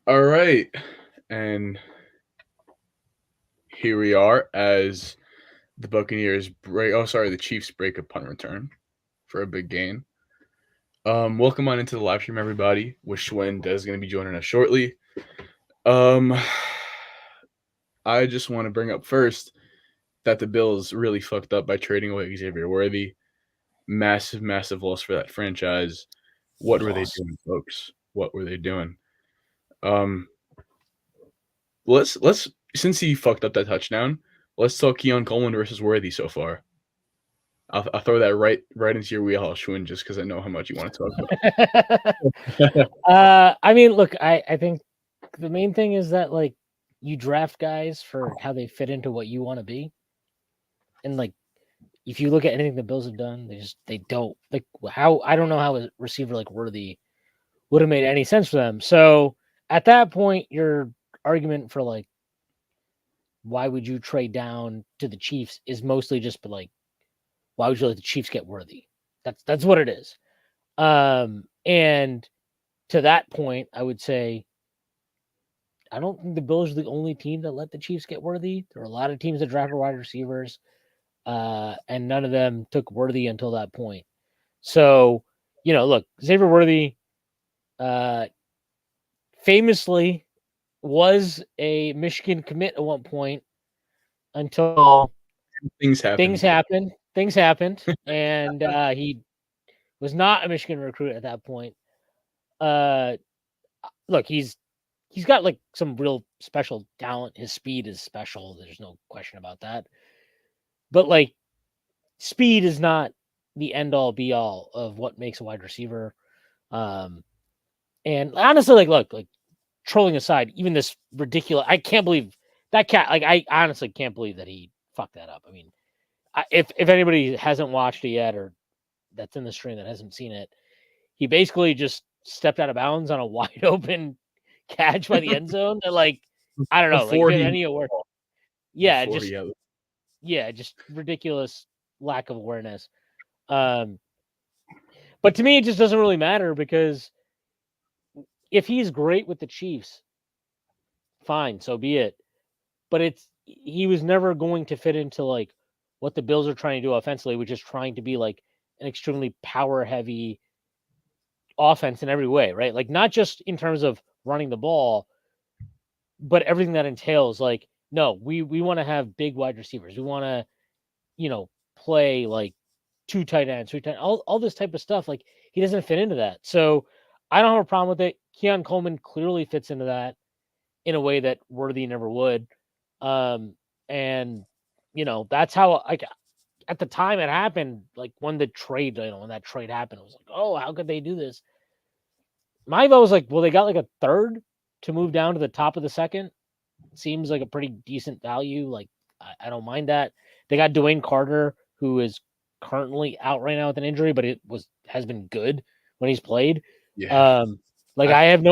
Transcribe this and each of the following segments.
All right. And here we are as the Buccaneers the Chiefs break a punt return for a big gain. Welcome on into the live stream, everybody. With Schwinn, Des is going to be joining us shortly. Um, I just want to bring up first that the Bills really fucked up by trading away Xavier Worthy. Massive, massive loss for that franchise. What were they doing, folks? What were they doing? Let's since he fucked up that touchdown, let's talk Keon Coleman versus Worthy so far. I'll throw that right into your wheelhouse, Schwinn, just because I know how much you want to talk about. I mean, look, I think the main thing is that like you draft guys for how they fit into what you want to be, and like if you look at anything the Bills have done, they don't like how I don't know how a receiver like Worthy would have made any sense for them. So at that point, your argument for like why would you trade down to the Chiefs is mostly just like why would you let the Chiefs get Worthy? That's what it is. And to that point, I would say I don't think the Bills are the only team that let the Chiefs get Worthy. There are a lot of teams that drafted wide receivers, and none of them took Worthy until that point. So, look, Xavier Worthy famously was a Michigan commit at one point until things happened. Things happened, and he was not a Michigan recruit at that point. Look, he's got like some real special talent. His speed is special. There's no question about that. But like, speed is not the end all be all of what makes a wide receiver. And honestly, like trolling aside, even this ridiculous, I can't believe that cat. Like, I honestly can't believe that he fucked that up. I mean, if anybody hasn't watched it yet or that's in the stream that hasn't seen it, he basically just stepped out of bounds on a wide open catch by the end zone. That like, I don't know, before like any aware. Yeah, yeah, just ridiculous lack of awareness. But to me, it just doesn't really matter because if he's great with the Chiefs, fine, so be it. But he was never going to fit into like what the Bills are trying to do offensively, which is trying to be like an extremely power heavy offense in every way, right? Like not just in terms of running the ball, but everything that entails. Like, no, we want to have big wide receivers. We want to, play like two tight ends, all this type of stuff. Like he doesn't fit into that. So I don't have a problem with it. Keon Coleman clearly fits into that in a way that Worthy never would. And that's how like at the time it happened, like when that trade happened, it was like, oh, how could they do this? My vote was like, well, they got like a third to move down to the top of the second. Seems like a pretty decent value. Like I don't mind that. They got Dwayne Carter, who is currently out right now with an injury, but has been good when he's played. Yeah. Like I have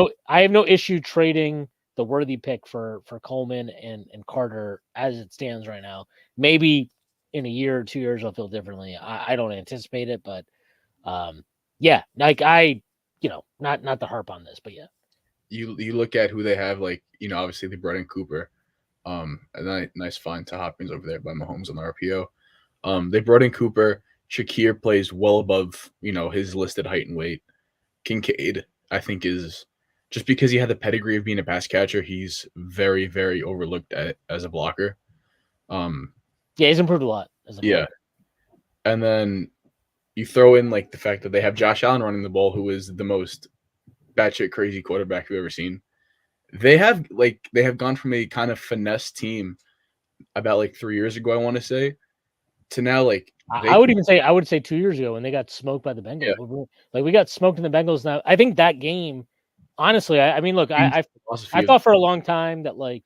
no issue trading the Worthy pick for Coleman and Carter as it stands right now. Maybe in a year or 2 years I'll feel differently. I don't anticipate it, but yeah, like not to harp on this, but yeah. You look at who they have, like, obviously they brought in Cooper. A nice find to Hopkins over there by Mahomes on the RPO. They brought in Cooper. Shakir plays well above, his listed height and weight. Kincaid, I think, is just because he had the pedigree of being a pass catcher, he's very, very overlooked as a blocker. Yeah, he's improved a lot as a blocker. Yeah. And then you throw in like the fact that they have Josh Allen running the ball, who is the most batshit crazy quarterback we've ever seen. They have gone from a kind of finesse team about like 3 years ago, I want to say, to now like I would say 2 years ago when they got smoked by the Bengals. Yeah. Like we got smoked in the Bengals. Now I think that game, honestly, I mean, look, I thought for a long time that like,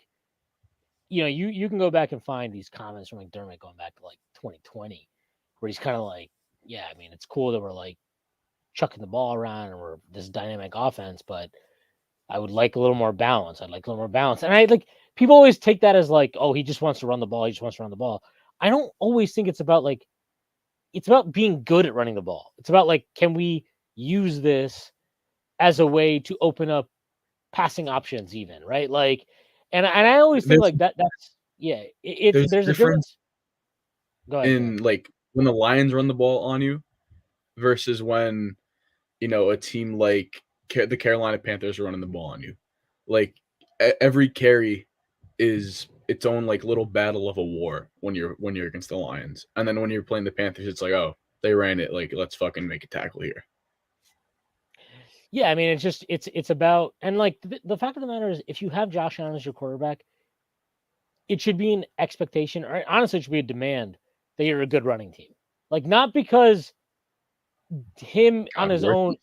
you can go back and find these comments from McDermott going back to like 2020, where he's kind of like, yeah, I mean, it's cool that we're like chucking the ball around and we're this dynamic offense, but I would like a little more balance. I'd like a little more balance. And I like people always take that as like, oh, he just wants to run the ball. He just wants to run the ball. I don't always think it's about being good at running the ball. It's about like, can we use this as a way to open up passing options even, right? Like, and I always think like that's there's there's a a difference difference. Go ahead. in like when the Lions run the ball on you versus when a team like the Carolina Panthers are running the ball on you. Like every carry is its own like little battle of a war when you're against the Lions, and then when you're playing the Panthers, it's like, oh, they ran it, like let's fucking make a tackle here. Yeah, I mean, it's just it's about, and like the fact of the matter is, if you have Josh Allen as your quarterback, it should be an expectation, or honestly, it should be a demand that you're a good running team. Like, not because him on his own.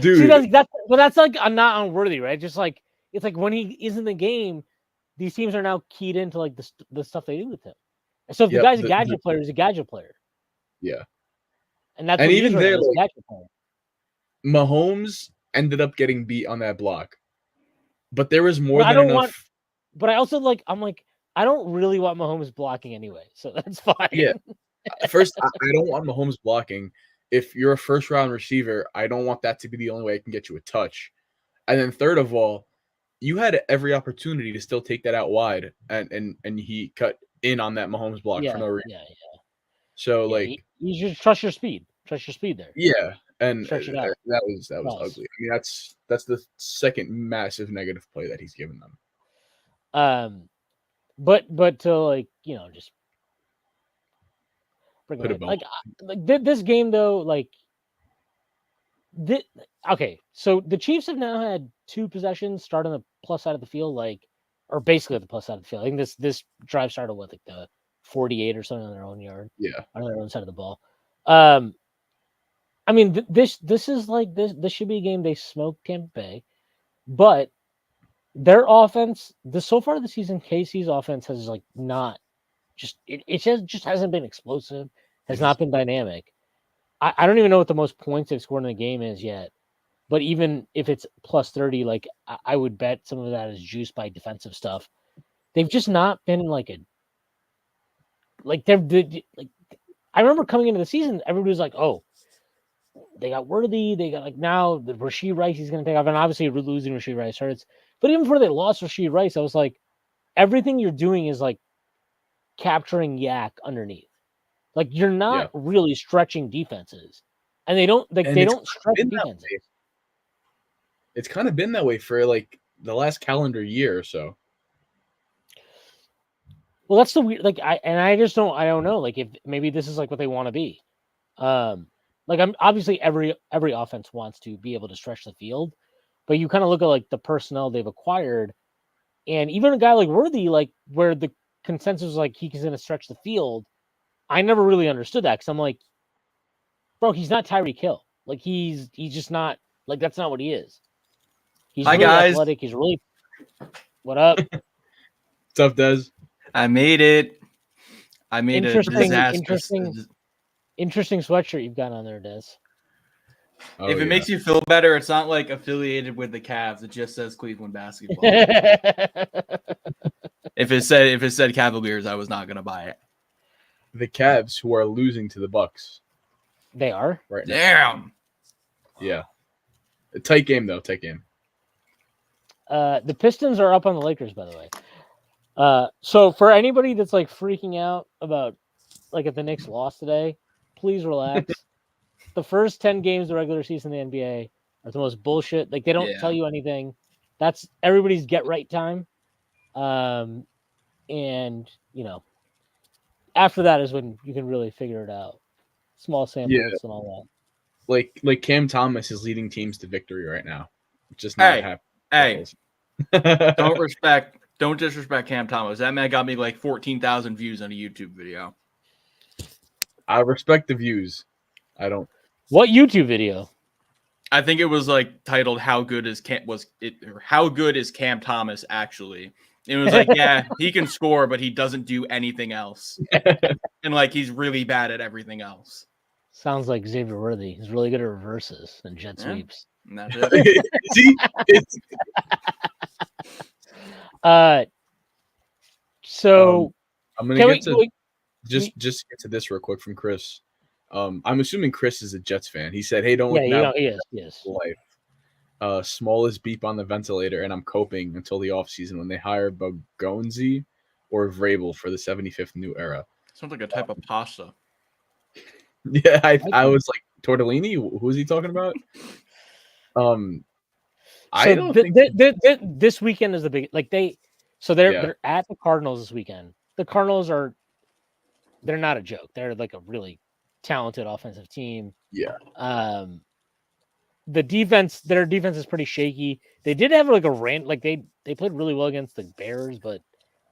Dude, see, that's like not unworthy, right? Just like it's like when he is in the game, these teams are now keyed into like the stuff they do with him. So if the guy's a gadget player, he's a gadget player. Yeah, and that's and what he is even right there, now, he's a like gadget player. Mahomes ended up getting beat on that block, but there was more But I than don't enough. want. But I also I'm like, I don't really want Mahomes blocking anyway, so that's fine. Yeah, first, I don't want Mahomes blocking. If you're a first round receiver, I don't want that to be the only way I can get you a touch. And then third of all, you had every opportunity to still take that out wide, and he cut in on that Mahomes block for no reason. Yeah. So Yeah, like, you just trust your speed. Trust your speed there. yeah, and Stretch it out. that was ugly. I mean, that's the second massive negative play that he's given them. But to like just bring Put a it belt. like this game though, like okay, so the Chiefs have now had 2 possessions start on the plus side of the field, like, or basically the plus side of the field. I think this drive started with like the 48 or something on their own yard, Yeah, on their own side of the ball. I mean, this is like this should be a game they smoked Tampa Bay, but their offense, so far this season, KC's offense has like not it just hasn't been explosive, has not been dynamic. I don't even know what the most points they've scored in the game is yet. But even if it's plus 30, like I would bet some of that is juiced by defensive stuff. They've just not been like like I remember coming into the season, everybody was like, oh, they got Worthy, they got like now the Rashee Rice he's gonna take off, and obviously losing Rashee Rice hurts. But even before they lost Rashee Rice, I was like, everything you're doing is like capturing yak underneath. Like you're not really stretching defenses. And they don't stretch defenses. It's kind of been that way for like the last calendar year or so. Well, that's the weird. Like I don't know. Like if maybe this is like what they want to be. Like I'm obviously every offense wants to be able to stretch the field, but you kind of look at like the personnel they've acquired, and even a guy like Worthy, like where the consensus was like he's going to stretch the field. I never really understood that because I'm like, bro, he's not Tyreek Hill. Like he's just not like that's not what he is. He's Hi, really guys. athletic. He's really what up? What's up, Des? I made it. I made a disastrous. Interesting sweatshirt you've got on there, Des. Oh, if it makes you feel better, it's not like affiliated with the Cavs. It just says Cleveland basketball. If it said Cavaliers, I was not gonna buy it. The Cavs, who are losing to the Bucks. They are right now. Damn. Yeah. A tight game though. Tight game. The Pistons are up on the Lakers, by the way. So for anybody that's like freaking out about like if the Knicks lost today, please relax. The first 10 games of the regular season in the NBA are the most bullshit. Like they don't tell you anything. That's everybody's get right time. And after that is when you can really figure it out. Small samples and all that. Like Cam Thomas is leading teams to victory right now. Just not happening. Hey. Don't disrespect Cam Thomas. That man got me like 14,000 views on a YouTube video. I respect the views. I don't. What YouTube video? I think it was like titled "How good is Cam Thomas actually?" It was like, yeah, he can score, but he doesn't do anything else, and like he's really bad at everything else. Sounds like Xavier Worthy. He's really good at reverses and jet sweeps. And that's it. So I'm gonna get to just get to this real quick from Chris. I'm assuming Chris is a Jets fan. He said, "Hey, don't Yeah, look you now. know, he is. Yes. Life. Smallest beep on the ventilator, and I'm coping until the offseason when they hire Bogonzi or Vrabel for the 75th new era." Sounds like a type of pasta. Yeah, I was like, tortellini? Who is he talking about? I don't think this weekend is the big they're at the Cardinals this weekend. The Cardinals they're not a joke. They're like a really talented offensive team. Yeah. Their defense is pretty shaky. They did have like they played really well against the Bears, but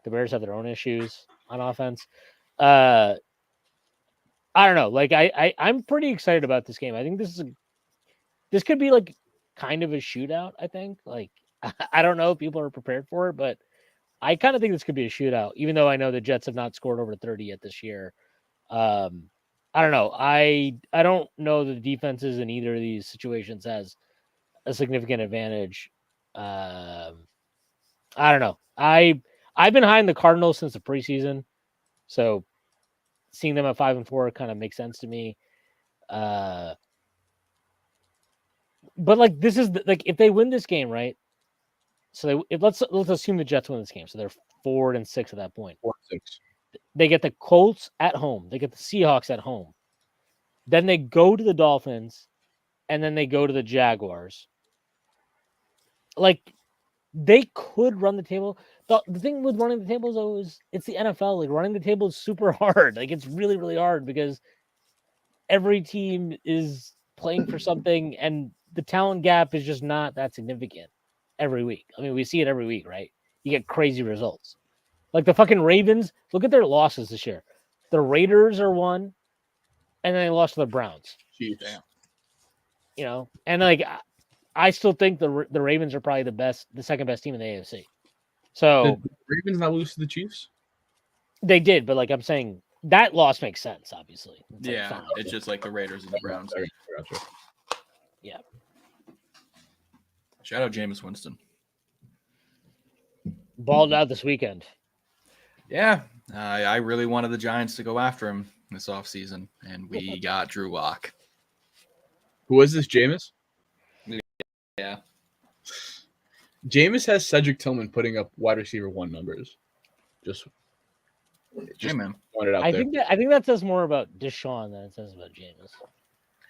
the Bears have their own issues on offense. I don't know. Like I'm pretty excited about this game. I think this could be like kind of a shootout. I think like I don't know if people are prepared for it, but I kind of think this could be a shootout, even though I know the Jets have not scored over 30 yet this year. I don't know. I don't know the defenses in either of these situations has a significant advantage. I don't know. I've been high in the Cardinals since the preseason, so seeing them at 5-4 kind of makes sense to me. But like this is like if they win this game, right? So let's assume the Jets win this game, so they're 4-6 at that point. 4-6. They get the Colts at home. They get the Seahawks at home. Then they go to the Dolphins, and then they go to the Jaguars. Like, they could run the table. The thing with running the table, though, is it's the NFL. Like, running the table is super hard. Like, it's really, really hard because every team is playing for something, and the talent gap is just not that significant every week. I mean, we see it every week, right? You get crazy results. Like the fucking Ravens, look at their losses this year. The Raiders are one, and then they lost to the Browns. Chiefs. You know, and like I still think the Ravens are probably the second best team in the AFC. So Did the Ravens not lose to the Chiefs? They did, but like I'm saying, that loss makes sense. Obviously, It's just like the Raiders and the Browns. Gotcha. Yeah. Shout out Jameis Winston. Balled out this weekend. Yeah, I really wanted the Giants to go after him this offseason, and we got Drew Lock. Who is this, Jameis? Yeah. Jameis has Cedric Tillman putting up wide receiver 1 numbers. Just hey, man. Pointed out I there. think that says more about Deshaun than it says about Jameis.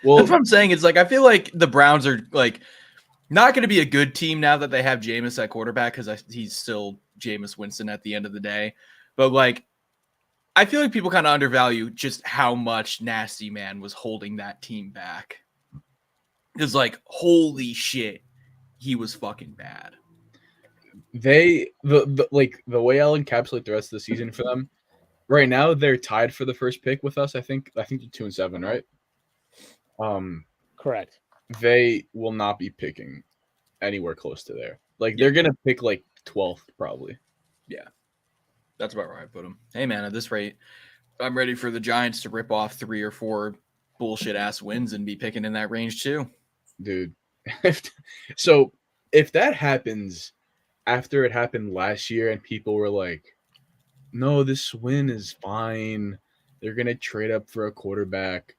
Well, that's what I'm saying. It's like I feel like the Browns are like not going to be a good team now that they have Jameis at quarterback because he's still Jameis Winston at the end of the day. But like, I feel like people kind of undervalue just how much Nasty Man was holding that team back. Because like, holy shit, he was fucking bad. The way I'll encapsulate the rest of the season for them. Right now, they're tied for the first pick with us. I think they're 2-7, right? Correct. They will not be picking anywhere close to there. Like they're gonna pick like 12th probably. Yeah, that's about where I put them. Hey man, at this rate, I'm ready for the Giants to rip off 3 or 4 bullshit ass wins and be picking in that range too, dude. So if that happens after it happened last year and people were like, no, this win is fine, they're gonna trade up for a quarterback.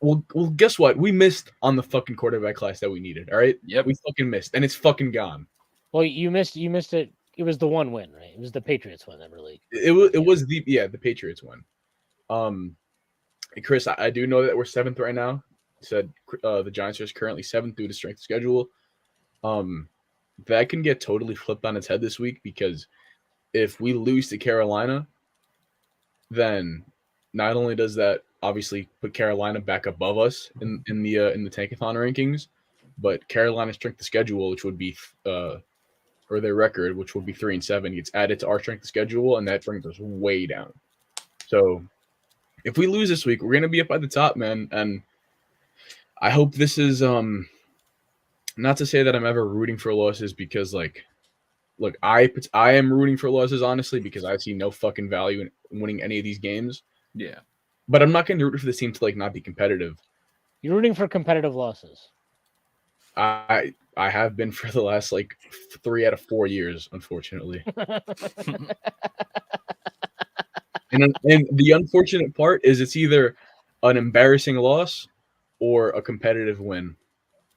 Well, guess what? We missed on the fucking quarterback class that we needed. All right. Yep. We fucking missed, and it's fucking gone. Well, you missed it. It was the one win, right? It was the Patriots win that really. It was the Patriots win. Chris, I do know that we're 7th right now. Said the Giants are currently 7th due to strength of schedule. That can get totally flipped on its head this week because if we lose to Carolina, then not only does that obviously put Carolina back above us in the Tankathon rankings, but Carolina's strength of schedule, which would be or their record, which would be 3-7, gets added to our strength of schedule, and that brings us way down. So if we lose this week, we're gonna be up at the top, man. And I hope this is not to say that I'm ever rooting for losses because like, look, I am rooting for losses honestly because I see no fucking value in winning any of these games. Yeah. But I'm not going to root for this team to like not be competitive. You're rooting for competitive losses. I have been for the last like 3 out of 4 years, unfortunately. and the unfortunate part is it's either an embarrassing loss or a competitive win.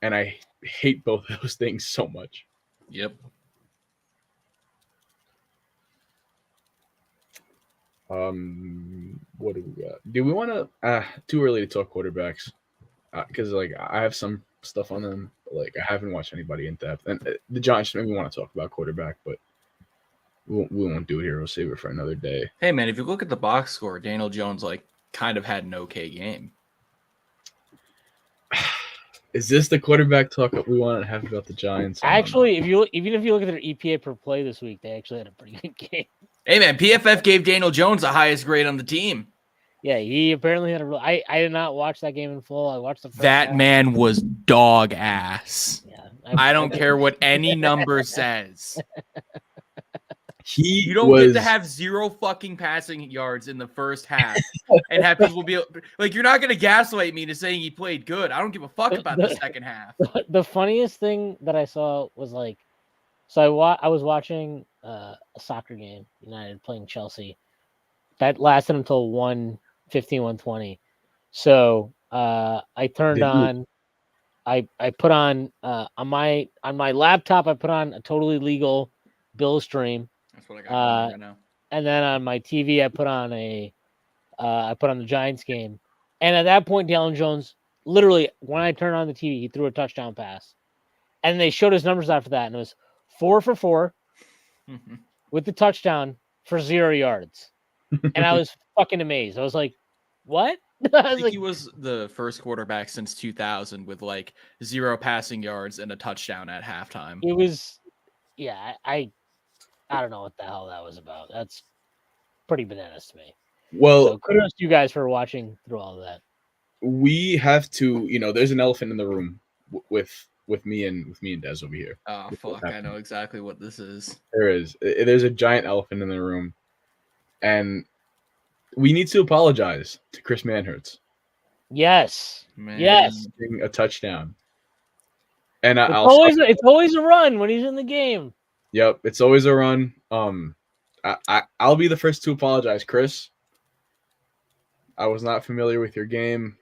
And I hate both of those things so much. Yep. What do we got? Do we want to? Too early to talk quarterbacks, because like I have some stuff on them. But, like I haven't watched anybody in depth, and the Giants maybe want to talk about quarterback, but we won't do it here. We'll save it for another day. Hey man, if you look at the box score, Daniel Jones like kind of had an okay game. Is this the quarterback talk that we want to have about the Giants? Actually, even if you look at their EPA per play this week, they actually had a pretty good game. Hey man, PFF gave Daniel Jones the highest grade on the team. Yeah, he apparently had a real. I did not watch that game in full. I watched the first That half. man was dog ass. Yeah, I don't care what any number says. You don't get to have 0 fucking passing yards in the first half and have people be like, you're not going to gaslight me to saying he played good. I don't give a fuck about the second half. The funniest thing that I saw was like, so I was watching a soccer game, United playing Chelsea. That lasted until 1:15, 1:20. So I turned on, I put on my laptop, I put on a totally legal Bill stream. That's what I got right now. And then on my TV, I put on the Giants game. And at that point, Daniel Jones, literally, when I turned on the TV, he threw a touchdown pass. And they showed his numbers after that, and it was 4 for 4 with the touchdown for 0 yards. And I was fucking amazed. I was like, what? I think he was the first quarterback since 2000 with like 0 passing yards and a touchdown at halftime. It was, yeah, I don't know what the hell that was about. That's pretty bananas to me. Well, so kudos to you guys for watching through all of that. We have to, there's an elephant in the room with me and Des over here. Oh fuck! I know exactly what this is. There's a giant elephant in the room, and we need to apologize to Chris Manhertz. Yes. Man. Yes. A touchdown. And it's always a run when he's in the game. Yep, it's always a run. I'll be the first to apologize, Chris. I was not familiar with your game.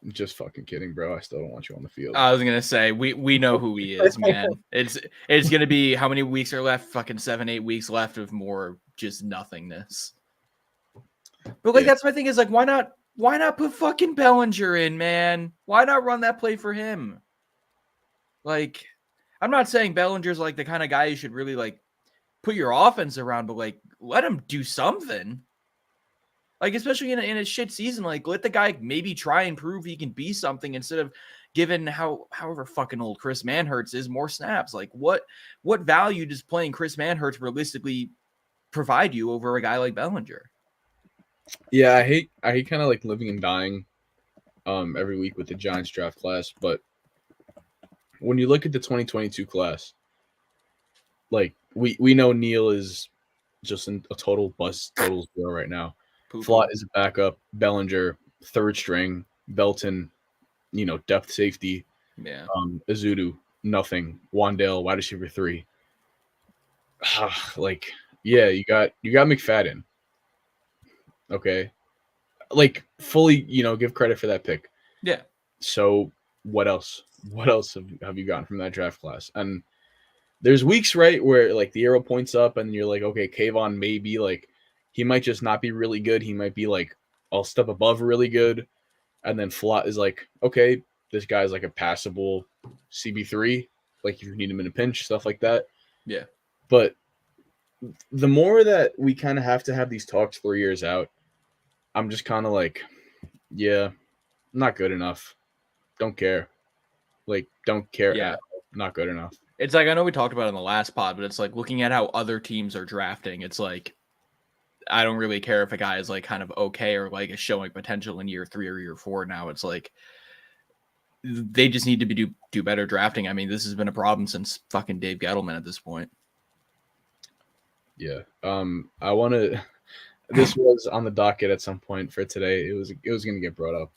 Just fucking kidding, bro. I still don't want you on the field. I was gonna say we know who he is, man. It's gonna be how many weeks are left? Fucking 7-8 weeks left of more just nothingness. But like that's my thing is like why not put fucking Bellinger in, man? Why not run that play for him? Like, I'm not saying Bellinger's like the kind of guy you should really like put your offense around, but like let him do something. Like, especially in a shit season, like let the guy maybe try and prove he can be something instead of giving however fucking old Chris Manhertz is more snaps. Like what value does playing Chris Manhertz realistically provide you over a guy like Bellinger? Yeah, I hate kind of like living and dying every week with the Giants draft class, but when you look at the 2022 class, like we know Neal is just a total bust, total zero right now. Flott is a backup, Bellinger, third string, Belton, depth safety. Yeah. Azudu, nothing. Wandale, wide receiver 3. Like, yeah, you got McFadden. Okay. Like fully, give credit for that pick. Yeah. So what else? What else have you gotten from that draft class? And there's weeks, right, where like the arrow points up and you're like, okay, Kayvon may be like, he might just not be really good. He might be like a step above really good. And then Flott is like, okay, this guy's like a passable CB3. Like if you need him in a pinch, stuff like that. Yeah. But the more that we kind of have to have these talks 3 years out, I'm just kind of like, yeah, not good enough. Don't care. Like, don't care. Yeah. Not good enough. It's like, I know we talked about it in the last pod, but it's like looking at how other teams are drafting. It's like, I don't really care if a guy is like kind of okay or like is showing potential in year 3 or year 4 now. It's like they just need to do better drafting. I mean, this has been a problem since fucking Dave Gettleman at this point. Yeah. I want to this was on the docket at some point for today. It was going to get brought up.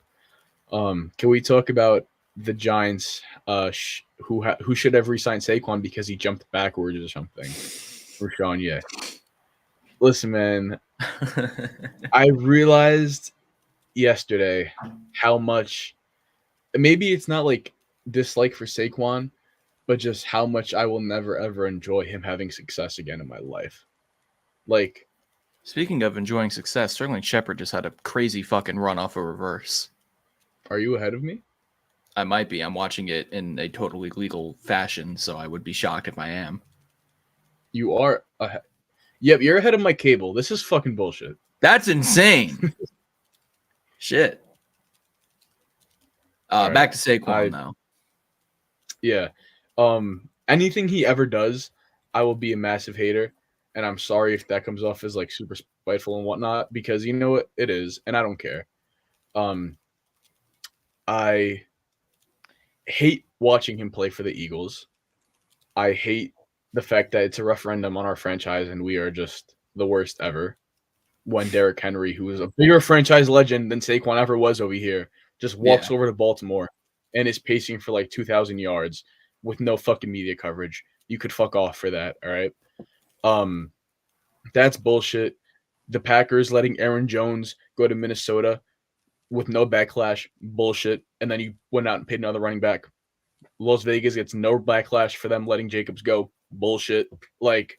Can we talk about the Giants who should have re-signed Saquon because he jumped backwards or something? Rashawn, yeah. Listen, man, I realized yesterday how much, maybe it's not like dislike for Saquon, but just how much I will never ever enjoy him having success again in my life. Like, Speaking of enjoying success, Sterling Shepard just had a crazy fucking run off a reverse. are you ahead of me? I might be. I'm watching it in a totally legal fashion, so I would be shocked if I am. You are ahead. Yep, you're ahead of my cable. This is fucking bullshit. That's insane. Shit. All Back right. to Saquon now. Yeah. Anything he ever does, I will be a massive hater. And I'm sorry if that comes off as like super spiteful and whatnot, because you know what it is, and I don't care. I hate watching him play for the Eagles. I hate the fact that it's a referendum on our franchise and we are just the worst ever. When Derrick Henry, who is a bigger franchise legend than Saquon ever was over here, just walks over to Baltimore and is pacing for like 2,000 yards with no fucking media coverage. You could fuck off for that, all right? That's bullshit. The Packers letting Aaron Jones go to Minnesota with no backlash, bullshit. And then you went out and paid another running back. Las Vegas gets no backlash for them letting Jacobs go, bullshit. Like,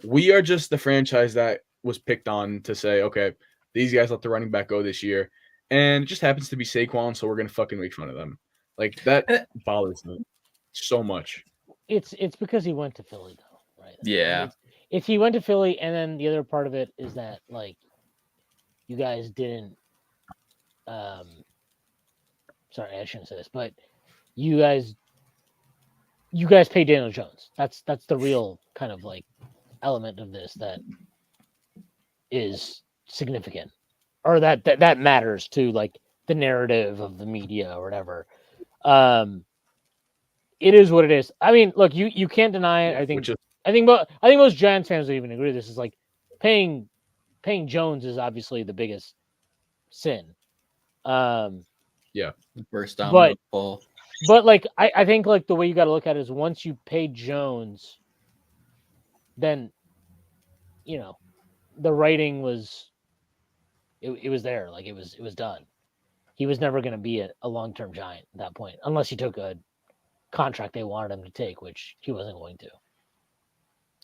we are just the franchise that was picked on to say, okay, these guys let the running back go this year, and it just happens to be Saquon, so we're gonna fucking make fun of them. Like, that bothers me so much. It's because he went to Philly though, right? Yeah. If he went to Philly, and then the other part of it is that like you guys didn't. Sorry, I shouldn't say this, but you guys paid Daniel Jones. That's the real kind of like element of this that is significant, or that matters to like the narrative of the media or whatever. It is what it is. I mean, look, you can't deny it. I think most Giants fans would even agree with this. Is like paying Jones is obviously the biggest sin. First down ball. But like I think like the way you got to look at it is once you pay Jones, then you know the writing was it was there. Like it was done. He was never going to be a long-term Giant at that point, unless he took a contract they wanted him to take, which he wasn't going to.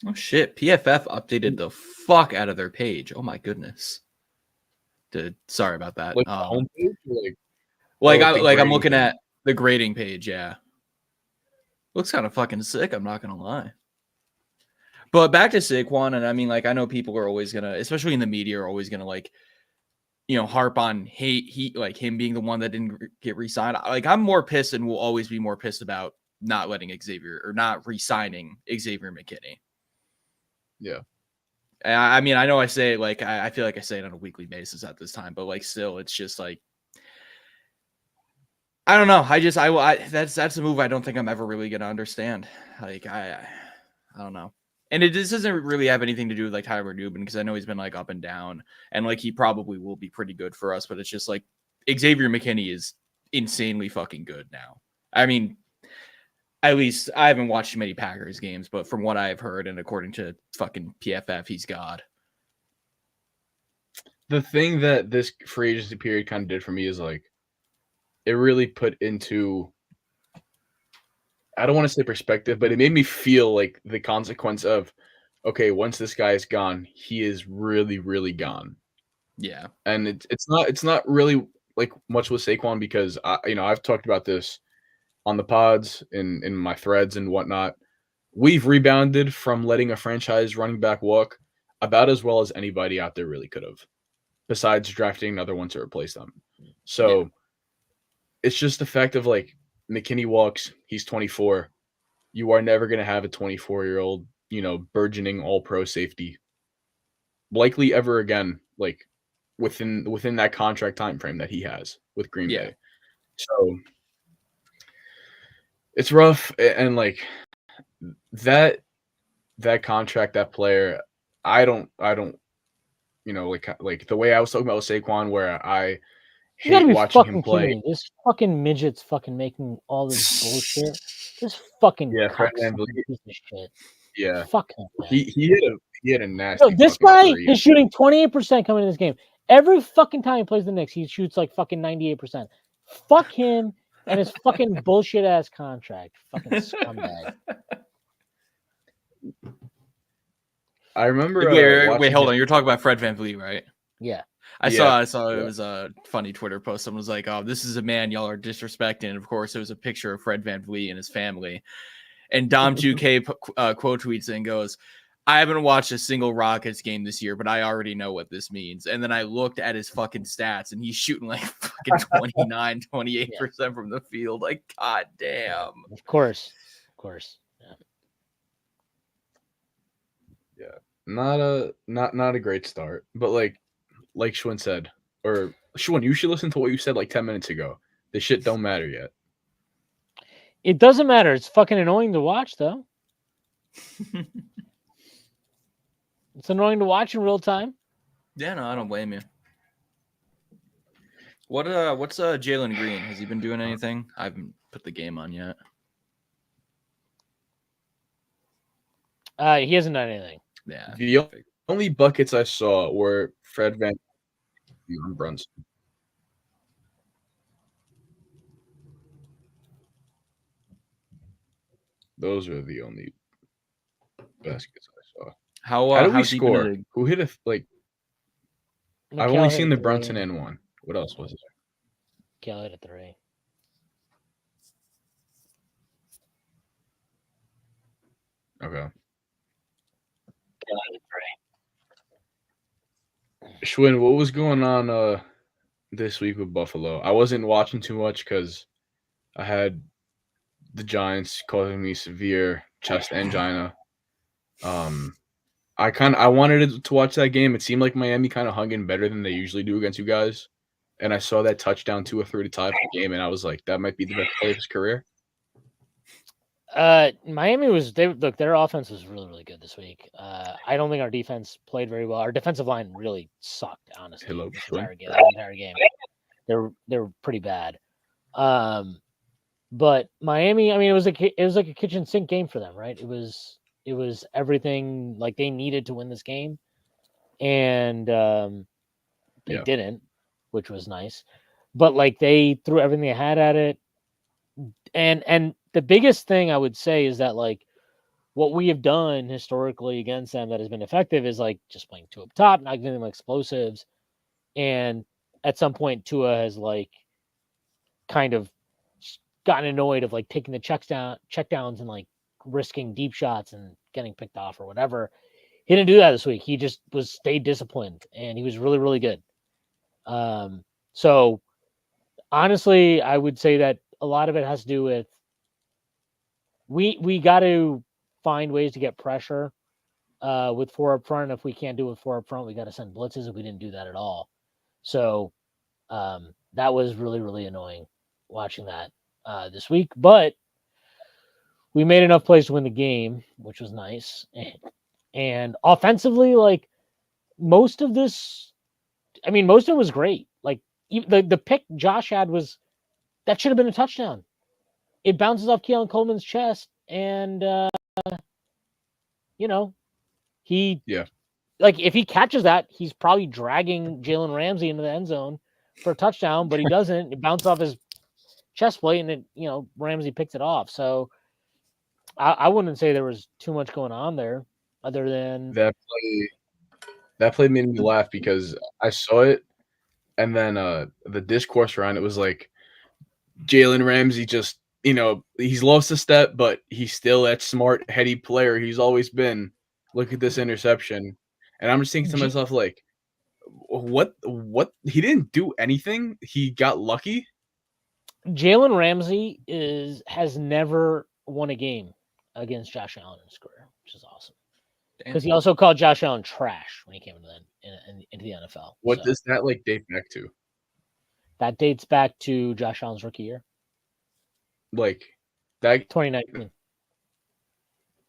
Oh shit! PFF updated the fuck out of their page. Oh my goodness. Sorry about that. Like the homepage, I'm looking at the grading page. Yeah, looks kind of fucking sick. I'm not gonna lie. But back to Saquon, and I mean, like, I know people are always gonna, especially in the media, are always gonna like, harp on like him being the one that didn't get re-signed. Like, I'm more pissed and will always be more pissed about not letting not re-signing Xavier McKinney. Yeah. I mean, I know I say it like, I feel like I say it on a weekly basis at this time, but like, still, it's just like, I don't know. That's a move I don't think I'm ever really going to understand. Like, I don't know. And this doesn't really have anything to do with like Tyler Newman, because I know he's been like up and down, and like he probably will be pretty good for us, but it's just like Xavier McKinney is insanely fucking good now. I mean, at least I haven't watched many Packers games, but from what I've heard and according to fucking PFF, he's God. The thing that this free agency period kind of did for me is like, it really put into, I don't want to say perspective, but it made me feel like the consequence of, okay, once this guy is gone, he is really, really gone. Yeah. And it's not really like much with Saquon, because I've talked about this on the pods, in my threads and whatnot. We've rebounded from letting a franchise running back walk about as well as anybody out there really could have, besides drafting another one to replace them. So It's just the fact of like, McKinney walks, he's 24. You are never going to have a 24-year-old, burgeoning all-pro safety likely ever again, like within that contract time frame that he has with Green Bay. So it's rough, and like that contract, that player, I don't like the way I was talking about with Saquon, where I hate watching him play. This fucking midget's fucking making all this bullshit. This fucking piece of shit. Yeah, fucking. He had a nasty. This guy is shooting 28% coming in this game. Every fucking time he plays the Knicks, he shoots like fucking 98%. Fuck him and his fucking bullshit ass contract. Fucking scumbag. I remember. Wait, hold on. You're talking about Fred VanVleet, right? Yeah. I saw Yeah. it was a funny Twitter post. Someone was like, "Oh, this is a man y'all are disrespecting." And of course, it was a picture of Fred VanVleet and his family. And Dom2K quote tweets and goes, "I haven't watched a single Rockets game this year, but I already know what this means." And then I looked at his fucking stats, and he's shooting like fucking 29, 28% from the field. Like, god damn. Of course. Yeah. Not a great start, but like Schwinn said, or Schwinn, you should listen to what you said like 10 minutes ago. This shit don't matter yet. It doesn't matter. It's fucking annoying to watch, though. It's annoying to watch in real time. Yeah, no, I don't blame you. What's Jalen Green? Has he been doing anything? I haven't put the game on yet. He hasn't done anything. Yeah. The only buckets I saw were Fred Van and Brunson. Those are the only baskets I saw. How did we score? Who hit I've only seen the Brunson and one. What else was there? Mikal hit a 3. Okay. Schwinn, what was going on this week with Buffalo? I wasn't watching too much because I had the Giants causing me severe chest angina. I wanted to watch that game. It seemed like Miami kind of hung in better than they usually do against you guys. And I saw that touchdown 2 or 3 to tie the game, and I was like, that might be the best play of his career. Miami their offense was really, really good this week. I don't think our defense played very well. Our defensive line really sucked, honestly. Hello, the entire game. They were pretty bad. But Miami, I mean, it was like a kitchen sink game for them, right? It was everything like they needed to win this game, and they didn't, which was nice. But like they threw everything they had at it, and the biggest thing I would say is that like what we have done historically against them that has been effective is like just playing 2 up top, not giving them explosives, and at some point Tua has like kind of gotten annoyed of like taking the checkdowns and like risking deep shots and getting picked off or whatever. He didn't do that this week. He just stayed disciplined, and he was really, really good. So honestly, I would say that a lot of it has to do with we got to find ways to get pressure with 4 up front. If we can't do it with 4 up front, we got to send blitzes. If we didn't do that at all, so that was really, really annoying watching that this week. But we made enough plays to win the game, which was nice. And offensively, like most of it was great. Like the pick Josh had that should have been a touchdown. It bounces off Keelan Coleman's chest, and like if he catches that, he's probably dragging Jalen Ramsey into the end zone for a touchdown, but he doesn't. It bounced off his chest plate, and Ramsey picked it off. So I wouldn't say there was too much going on there, other than that play made me laugh because I saw it, and then the discourse around it was like Jalen Ramsey just he's lost a step, but he's still that smart, heady player he's always been. Look at this interception, and I'm just thinking to myself like, what? He didn't do anything. He got lucky. Jalen Ramsey has never won a game against Josh Allen in his career, which is awesome. Because he also called Josh Allen trash when he came into the NFL. What does that like date back to? That dates back to Josh Allen's rookie year. Like that 2019.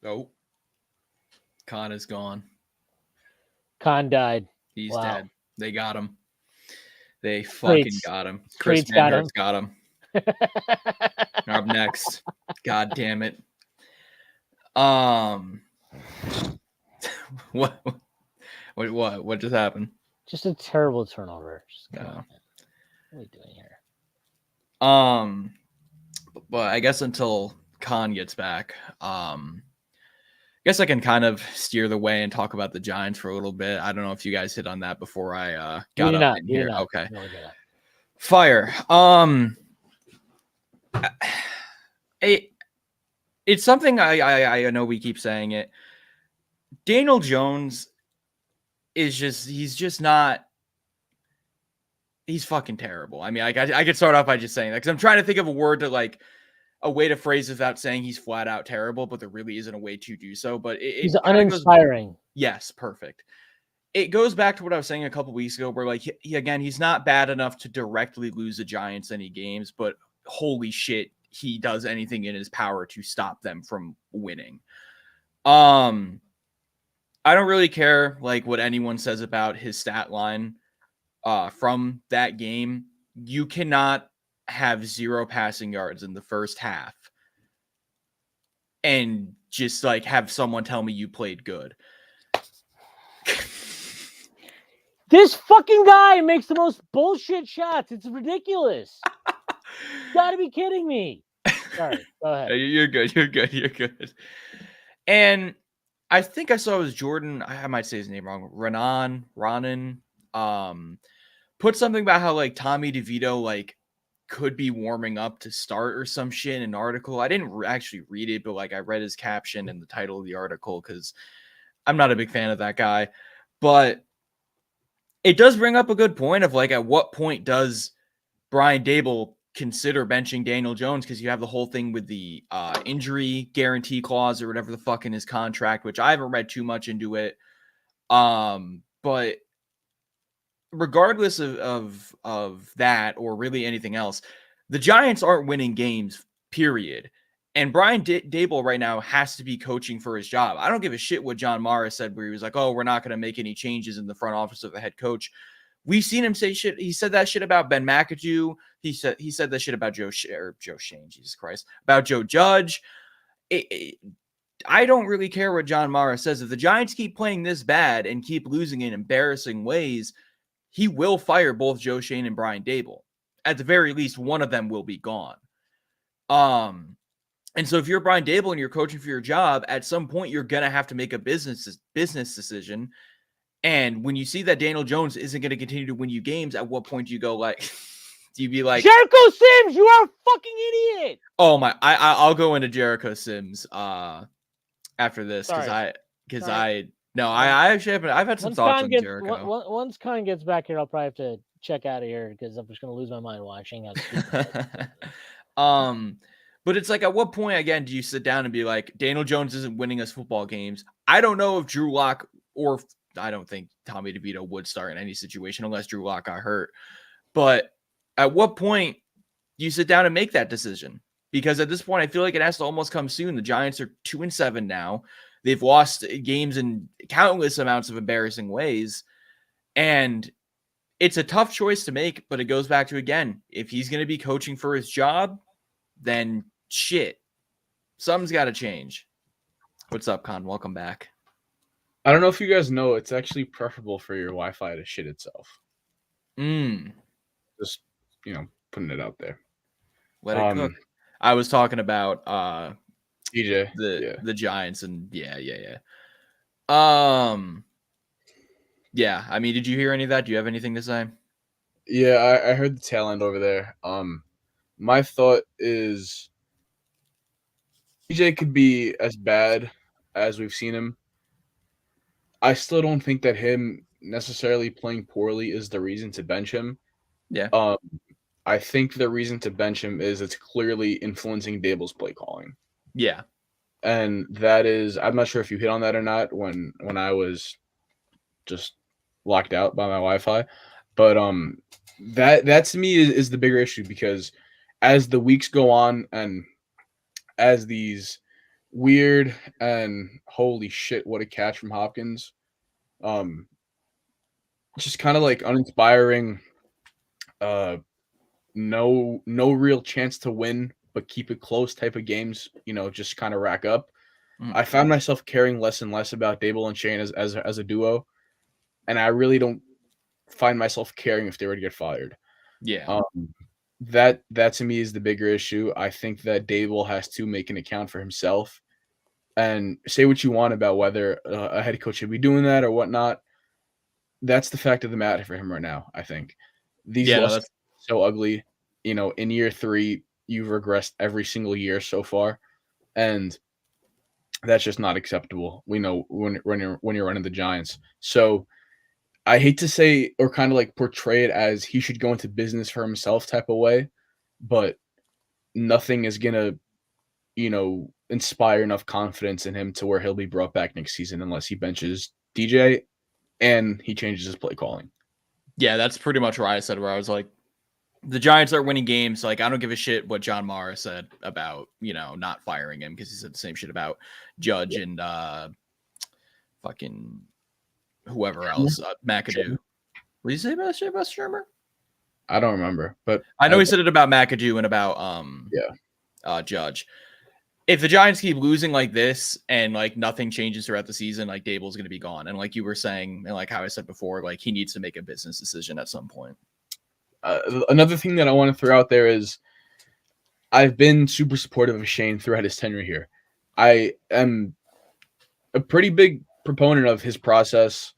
Oh. Khan is gone. Khan died. He's dead. They got him. They fucking got him. Chris Mandart's got him. Up next. God damn it. What just happened? Just a terrible turnover. Just come Yeah. on, man. What are we doing here? But I guess until Khan gets back, I guess I can kind of steer the way and talk about the Giants for a little bit. I don't know if you guys hit on that before I got up in here. Okay. No, we did not. Fire. It's something I know we keep saying it. Daniel Jones is he's fucking terrible. I mean, I could start off by just saying that because I'm trying to think of a word to like a way to phrase it without saying he's flat out terrible, but there really isn't a way to do so. But he's uninspiring. Yes, perfect. It goes back to what I was saying a couple weeks ago, where like he's not bad enough to directly lose the Giants any games, but holy shit, he does anything in his power to stop them from winning. I don't really care like what anyone says about his stat line from that game. You cannot have 0 passing yards in the first half and just like have someone tell me you played good. This fucking guy makes the most bullshit shots. It's ridiculous. You gotta be kidding me. Sorry, go ahead. You're good. And I think I saw it was Jordan. I might say his name wrong. Ronan. Put something about how like Tommy DeVito like could be warming up to start or some shit in an article. I didn't actually read it, but like I read his caption and the title of the article because I'm not a big fan of that guy. But it does bring up a good point of like at what point does Brian Daboll consider benching Daniel Jones, because you have the whole thing with the injury guarantee clause or whatever the fuck in his contract, which I haven't read too much into it. But regardless of that or really anything else, the Giants aren't winning games, period. And Brian Daboll right now has to be coaching for his job. I don't give a shit what John Mara said, where he was like, oh, we're not going to make any changes in the front office of the head coach. We've seen him say shit. He said that shit about Ben McAdoo. He said that shit about Joe Shane, Jesus Christ, about Joe Judge. I don't really care what John Mara says. If the Giants keep playing this bad and keep losing in embarrassing ways, he will fire both Joe Shane and Brian Daboll. At the very least, one of them will be gone. And so if you're Brian Daboll and you're coaching for your job, at some point you're gonna have to make a business decision. And when you see that Daniel Jones isn't going to continue to win you games, at what point do you go like, do you be like, Jericho Sims, you are a fucking idiot? Oh my, I'll go into Jericho Sims after this because I actually I've had some thoughts on Jericho. Once Khan gets back here, I'll probably have to check out of here because I'm just going to lose my mind watching. But it's like, at what point again do you sit down and be like, Daniel Jones isn't winning us football games? I don't know if Drew Lock or I don't think Tommy DeVito would start in any situation unless Drew Lock got hurt. But at what point do you sit down and make that decision? Because at this point, I feel like it has to almost come soon. The Giants are 2-7 now. They've lost games in countless amounts of embarrassing ways. And it's a tough choice to make, but it goes back to, again, if he's going to be coaching for his job, then shit, something's got to change. What's up, Con? Welcome back. I don't know if you guys know, it's actually preferable for your Wi-Fi to shit itself. Just, putting it out there. Let it cook. I was talking about DJ, the Giants, and yeah. I mean, did you hear any of that? Do you have anything to say? Yeah, I heard the tail end over there. My thought is DJ could be as bad as we've seen him. I still don't think that him necessarily playing poorly is the reason to bench him. Yeah. I think the reason to bench him is it's clearly influencing Daboll's play calling. Yeah. And that is, I'm not sure if you hit on that or not when I was just locked out by my Wi-Fi. But that to me is the bigger issue, because as the weeks go on and as these weird and holy shit, what a catch from Hopkins, just kind of like uninspiring, no real chance to win but keep it close type of games, just kind of rack up. I found myself caring less and less about Daboll and Shane as a duo, and I really don't find myself caring if they were to get fired. Yeah. That to me is the bigger issue. I think that Dable has to make an account for himself and say what you want about whether a head coach should be doing that or whatnot. That's the fact of the matter for him right now. I think these Yeah, no, losses that's are so ugly. In year 3, you've regressed every single year so far, and that's just not acceptable. We know when you're running the Giants. So I hate to say or kind of like portray it as he should go into business for himself type of way, but nothing is gonna, inspire enough confidence in him to where he'll be brought back next season unless he benches DJ and he changes his play calling. yeah, that's pretty much what I said. Where I was like, the Giants are winning games. Like, I don't give a shit what John Mara said about not firing him, because he said the same shit about Judge and fucking whoever else, McAdoo. What did you say about Shermer? I don't remember, but I know he said it about McAdoo and about Judge. If the Giants keep losing like this and like nothing changes throughout the season, like Dable's going to be gone. And like you were saying, and like how I said before, like he needs to make a business decision at some point. Another thing that I want to throw out there is I've been super supportive of Shane throughout his tenure here. I am a pretty big proponent of his process.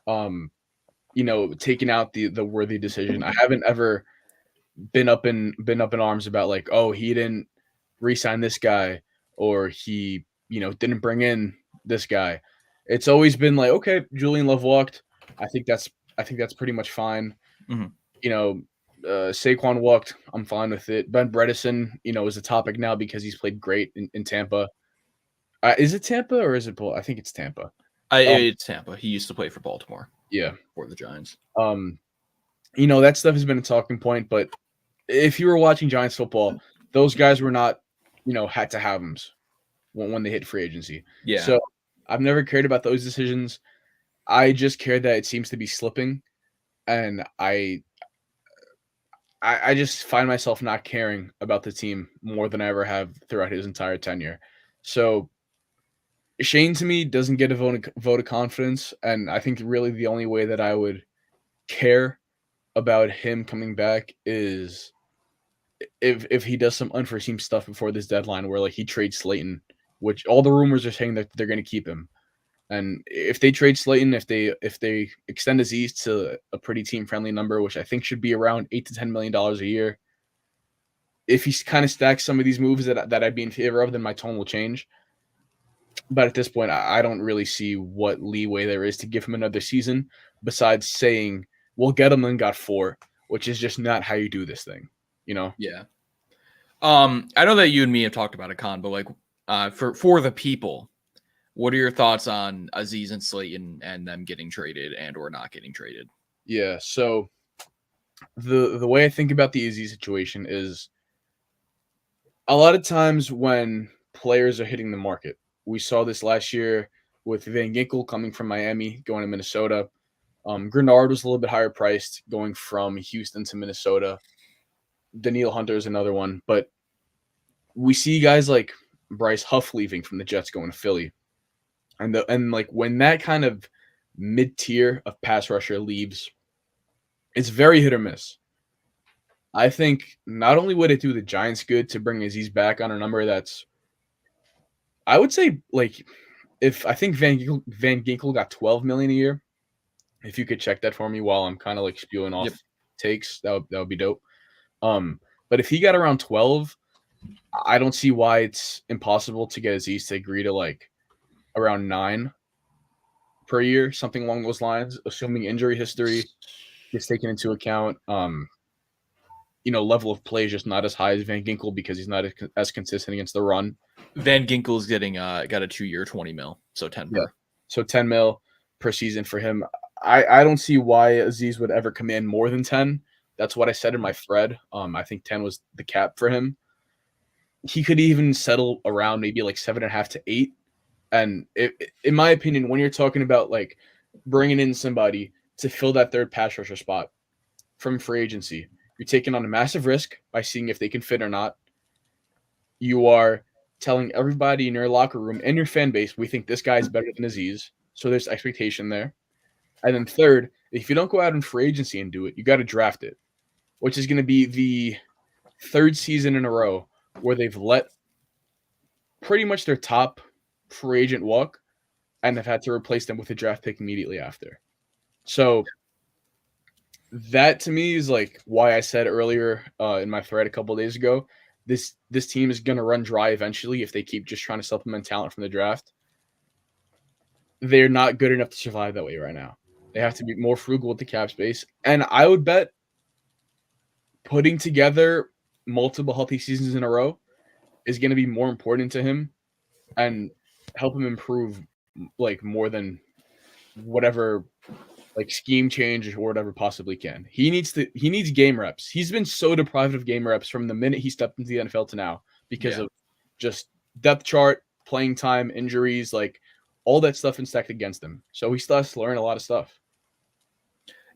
Taking out the worthy decision. I haven't ever been up in arms about like, oh, he didn't re-sign this guy or he, didn't bring in this guy. It's always been like, okay, Julian Love walked. I think that's pretty much fine. Mm-hmm. Saquon walked. I'm fine with it. Ben Bredesen, is a topic now because he's played great in Tampa. Is it Tampa or is it Bull? I think it's Tampa. It's Tampa. He used to play for Baltimore. Yeah. For the Giants. That stuff has been a talking point, but if you were watching Giants football, those guys were not, had to have them when they hit free agency. Yeah. So I've never cared about those decisions. I just care that it seems to be slipping, and I just find myself not caring about the team more than I ever have throughout his entire tenure. So Shane to me doesn't get a vote of confidence, and I think really the only way that I would care about him coming back is if he does some unforeseen stuff before this deadline where like he trades Slayton, which all the rumors are saying that they're going to keep him. And if they trade Slayton, if they extend Aziz to a pretty team friendly number, which I think should be around $8 to $10 million a year, if he kind of stacks some of these moves that I'd be in favor of, then my tone will change. But at this point, I don't really see what leeway there is to give him another season besides saying we'll get him and got 4, which is just not how you do this thing, Yeah. I know that you and me have talked about it, Con, but like for the people, what are your thoughts on Aziz and Slayton and them getting traded and or not getting traded? Yeah, so the way I think about the Aziz situation is a lot of times when players are hitting the market, we saw this last year with Van Ginkel coming from Miami, going to Minnesota. Grenard was a little bit higher priced going from Houston to Minnesota. Daniil Hunter is another one. But we see guys like Bryce Huff leaving from the Jets going to Philly. And like when that kind of mid-tier of pass rusher leaves, it's very hit or miss. I think not only would it do the Giants good to bring Aziz back on a number that's, I would say, like, if I think Van Ginkel got $12 million a year, if you could check that for me while I'm kind of like spewing off takes, that would be dope. But if he got around 12, I don't see why it's impossible to get Aziz to agree to like around 9 per year, something along those lines, assuming injury history is taken into account. Level of play is just not as high as Van Ginkel because he's not as consistent against the run. Van Ginkel's getting got a 2-year $20 million, so 10 per. Yeah. So $10 million per season for him. I don't see why Aziz would ever command more than 10. That's what I said in my thread. I think 10 was the cap for him. He could even settle around maybe like 7.5 to 8. And in my opinion, when you're talking about like bringing in somebody to fill that third pass rusher spot from free agency, you're taking on a massive risk by seeing if they can fit or not. You are telling everybody in your locker room and your fan base, we think this guy is better than Aziz. So there's expectation there. And then third If you don't go out in free agency and do it, you got to draft it, which is going to be the third season in a row where they've let pretty much their top free agent walk and have had to replace them with a draft pick immediately after. So that to me is like why I said earlier in my thread a couple of days ago, this team is going to run dry eventually if they keep just trying to supplement talent from the draft. They're not good enough to survive that way right now. They have to be more frugal with the cap space. And I would bet putting together multiple healthy seasons in a row is going to be more important to him and help him improve like more than whatever like scheme change or whatever possibly can. He needs game reps. He's been so deprived of game reps from the minute he stepped into the NFL to now because of just depth chart, playing time, injuries, like all that stuff is stacked against him. So he still has to learn a lot of stuff.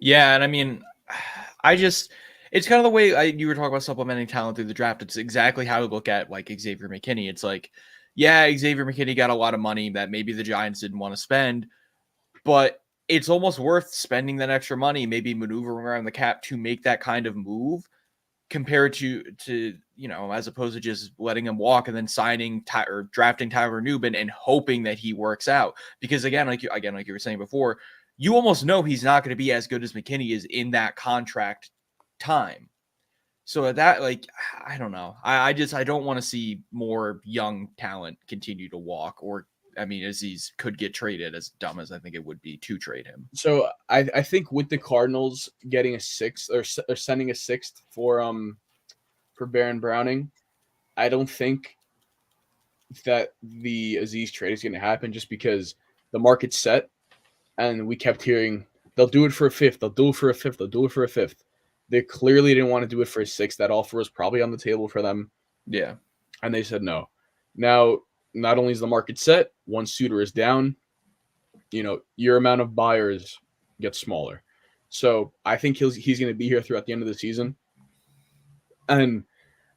Yeah, and I mean, it's kind of the way you were talking about supplementing talent through the draft. It's exactly how I look at like Xavier McKinney. It's like, yeah, Xavier McKinney got a lot of money that maybe the Giants didn't want to spend, but it's almost worth spending that extra money, maybe maneuvering around the cap to make that kind of move compared to as opposed to just letting him walk and then signing or drafting Tyler Nubin and hoping that he works out. Because again, like you were saying before, you almost know he's not going to be as good as McKinney is in that contract time. So at that, like, I don't know. I don't want to see more young talent continue to walk, or I mean, Aziz could get traded, as dumb as I think it would be to trade him. So I think with the Cardinals getting a sixth or sending a sixth for Baron Browning, I don't think that the Aziz trade is going to happen just because the market's set, and we kept hearing they'll do it for a fifth, they'll do it for a fifth, they'll do it for a fifth. They clearly didn't want to do it for a sixth. That offer was probably on the table for them. Yeah, and they said no. Now, not only is the market set, one suitor is down, your amount of buyers gets smaller. So I think he's going to be here throughout the end of the season. And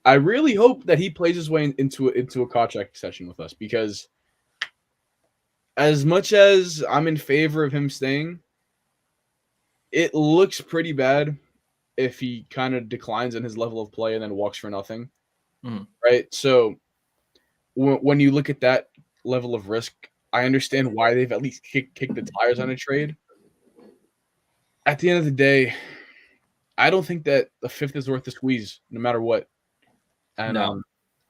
I really hope that he plays his way into a contract session with us, because as much as I'm in favor of him staying, it looks pretty bad if he kind of declines in his level of play and then walks for nothing. Right? So when you look at that level of risk, I understand why they've at least kicked the tires on a trade. At the end of the day, I don't think that the fifth is worth the squeeze, no matter what. And no.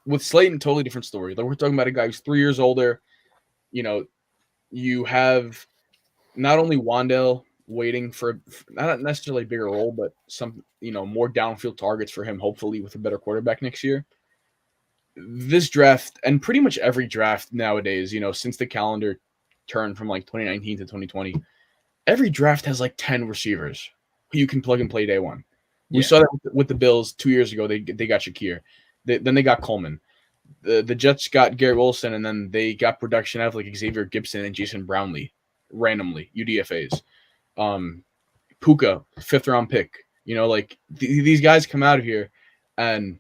With Slayton, totally different story. Like, we're talking about a guy who's 3 years older. You have not only Wandale waiting for not necessarily a bigger role, but some more downfield targets for him, hopefully with a better quarterback next year. This draft, and pretty much every draft nowadays, since the calendar turned from like 2019 to 2020, every draft has like 10 receivers who you can plug and play day one. We saw that with the Bills 2 years ago. They got Shakir. Then they got Coleman. The Jets got Garrett Wilson, and then they got production out of like Xavier Gibson and Jason Brownlee randomly, UDFAs. Puka, 5th round pick. These guys come out of here, and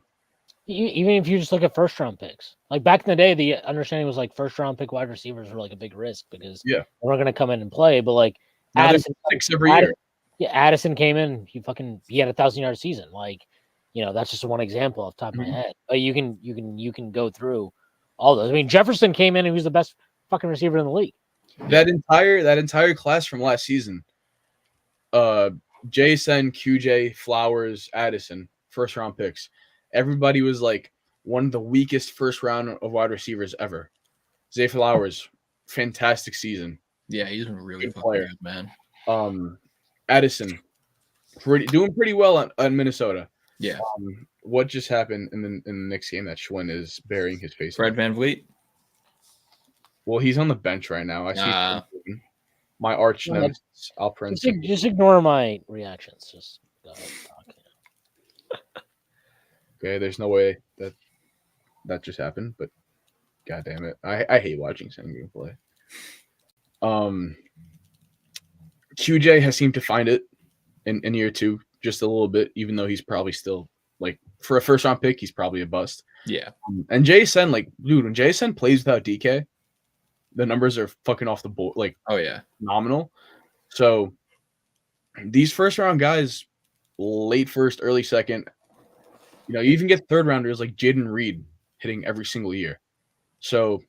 even if you just look at first round picks, like back in the day, the understanding was like first round pick wide receivers were like a big risk because they're not going to come in and play. But like Addison, 6 every year. Yeah, Addison came in. He had a 1,000-yard season. Like, that's just one example off the top of my head. But you can go through all those. I mean, Jefferson came in and he was the best fucking receiver in the league. That entire class from last season, JSN, QJ, Flowers, Addison, first round picks. Everybody was like one of the weakest first round of wide receivers ever. Zay Flowers, fantastic season. Yeah, he's been really good player, man. Addison, doing pretty well on Minnesota. Yeah. What just happened in the next game that Schwinn is burying his face? Fred VanVleet. Well, he's on the bench right now. I see my arch nemesis, Alperen. Just ignore my reactions. Just go ahead and talk. Okay, there's no way that just happened, but god damn it, I hate watching Sengun play. QJ has seemed to find it in year 2 just a little bit, even though he's probably still like, for a first round pick, he's probably a bust. Yeah. And JSN, like, dude, when JSN plays without DK, the numbers are fucking off the board, like, oh yeah, phenomenal. So these first round guys, late first, early second, you even get third rounders like Jaden Reed hitting every single year. So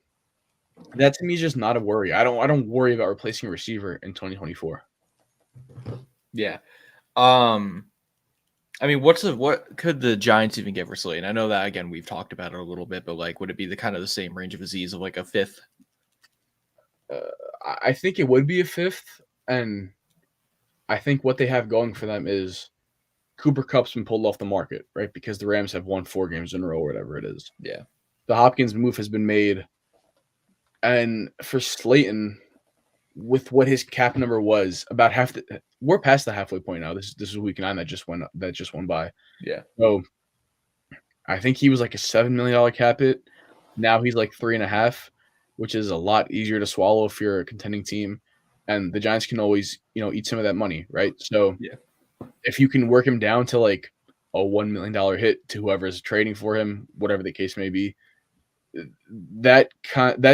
that to me is just not a worry. I don't worry about replacing a receiver in 2024. Yeah. I mean, what could the Giants even get for Slayton? I know that again we've talked about it a little bit, but like, would it be the kind of the same range of Aziz of like a fifth? I think it would be a fifth, and I think what they have going for them is Cooper Kupp's been pulled off the market, right? Because the Rams have won 4 games in a row, or whatever it is. Yeah. The Hopkins move has been made, and for Slayton, with what his cap number was, about we're past the halfway point now. This is week 9 that just went by. Yeah. So I think he was like a $7 million cap hit. Now he's like 3.5, which is a lot easier to swallow if you're a contending team. And the Giants can always, eat some of that money, right? So yeah, if you can work him down to like a $1 million hit to whoever's trading for him, whatever the case may be, that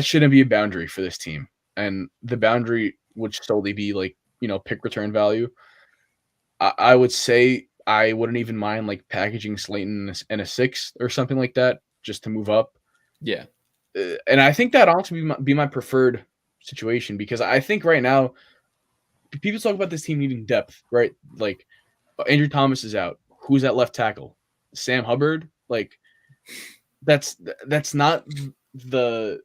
shouldn't be a boundary for this team. And the boundary would solely be like, pick return value. I would say I wouldn't even mind like packaging Slayton in a 6 or something like that just to move up. Yeah. And I think that ought to be my preferred situation, because I think right now people talk about this team needing depth, right? Like Andrew Thomas is out. Who's at left tackle? Sam Hubbard? Like that's not the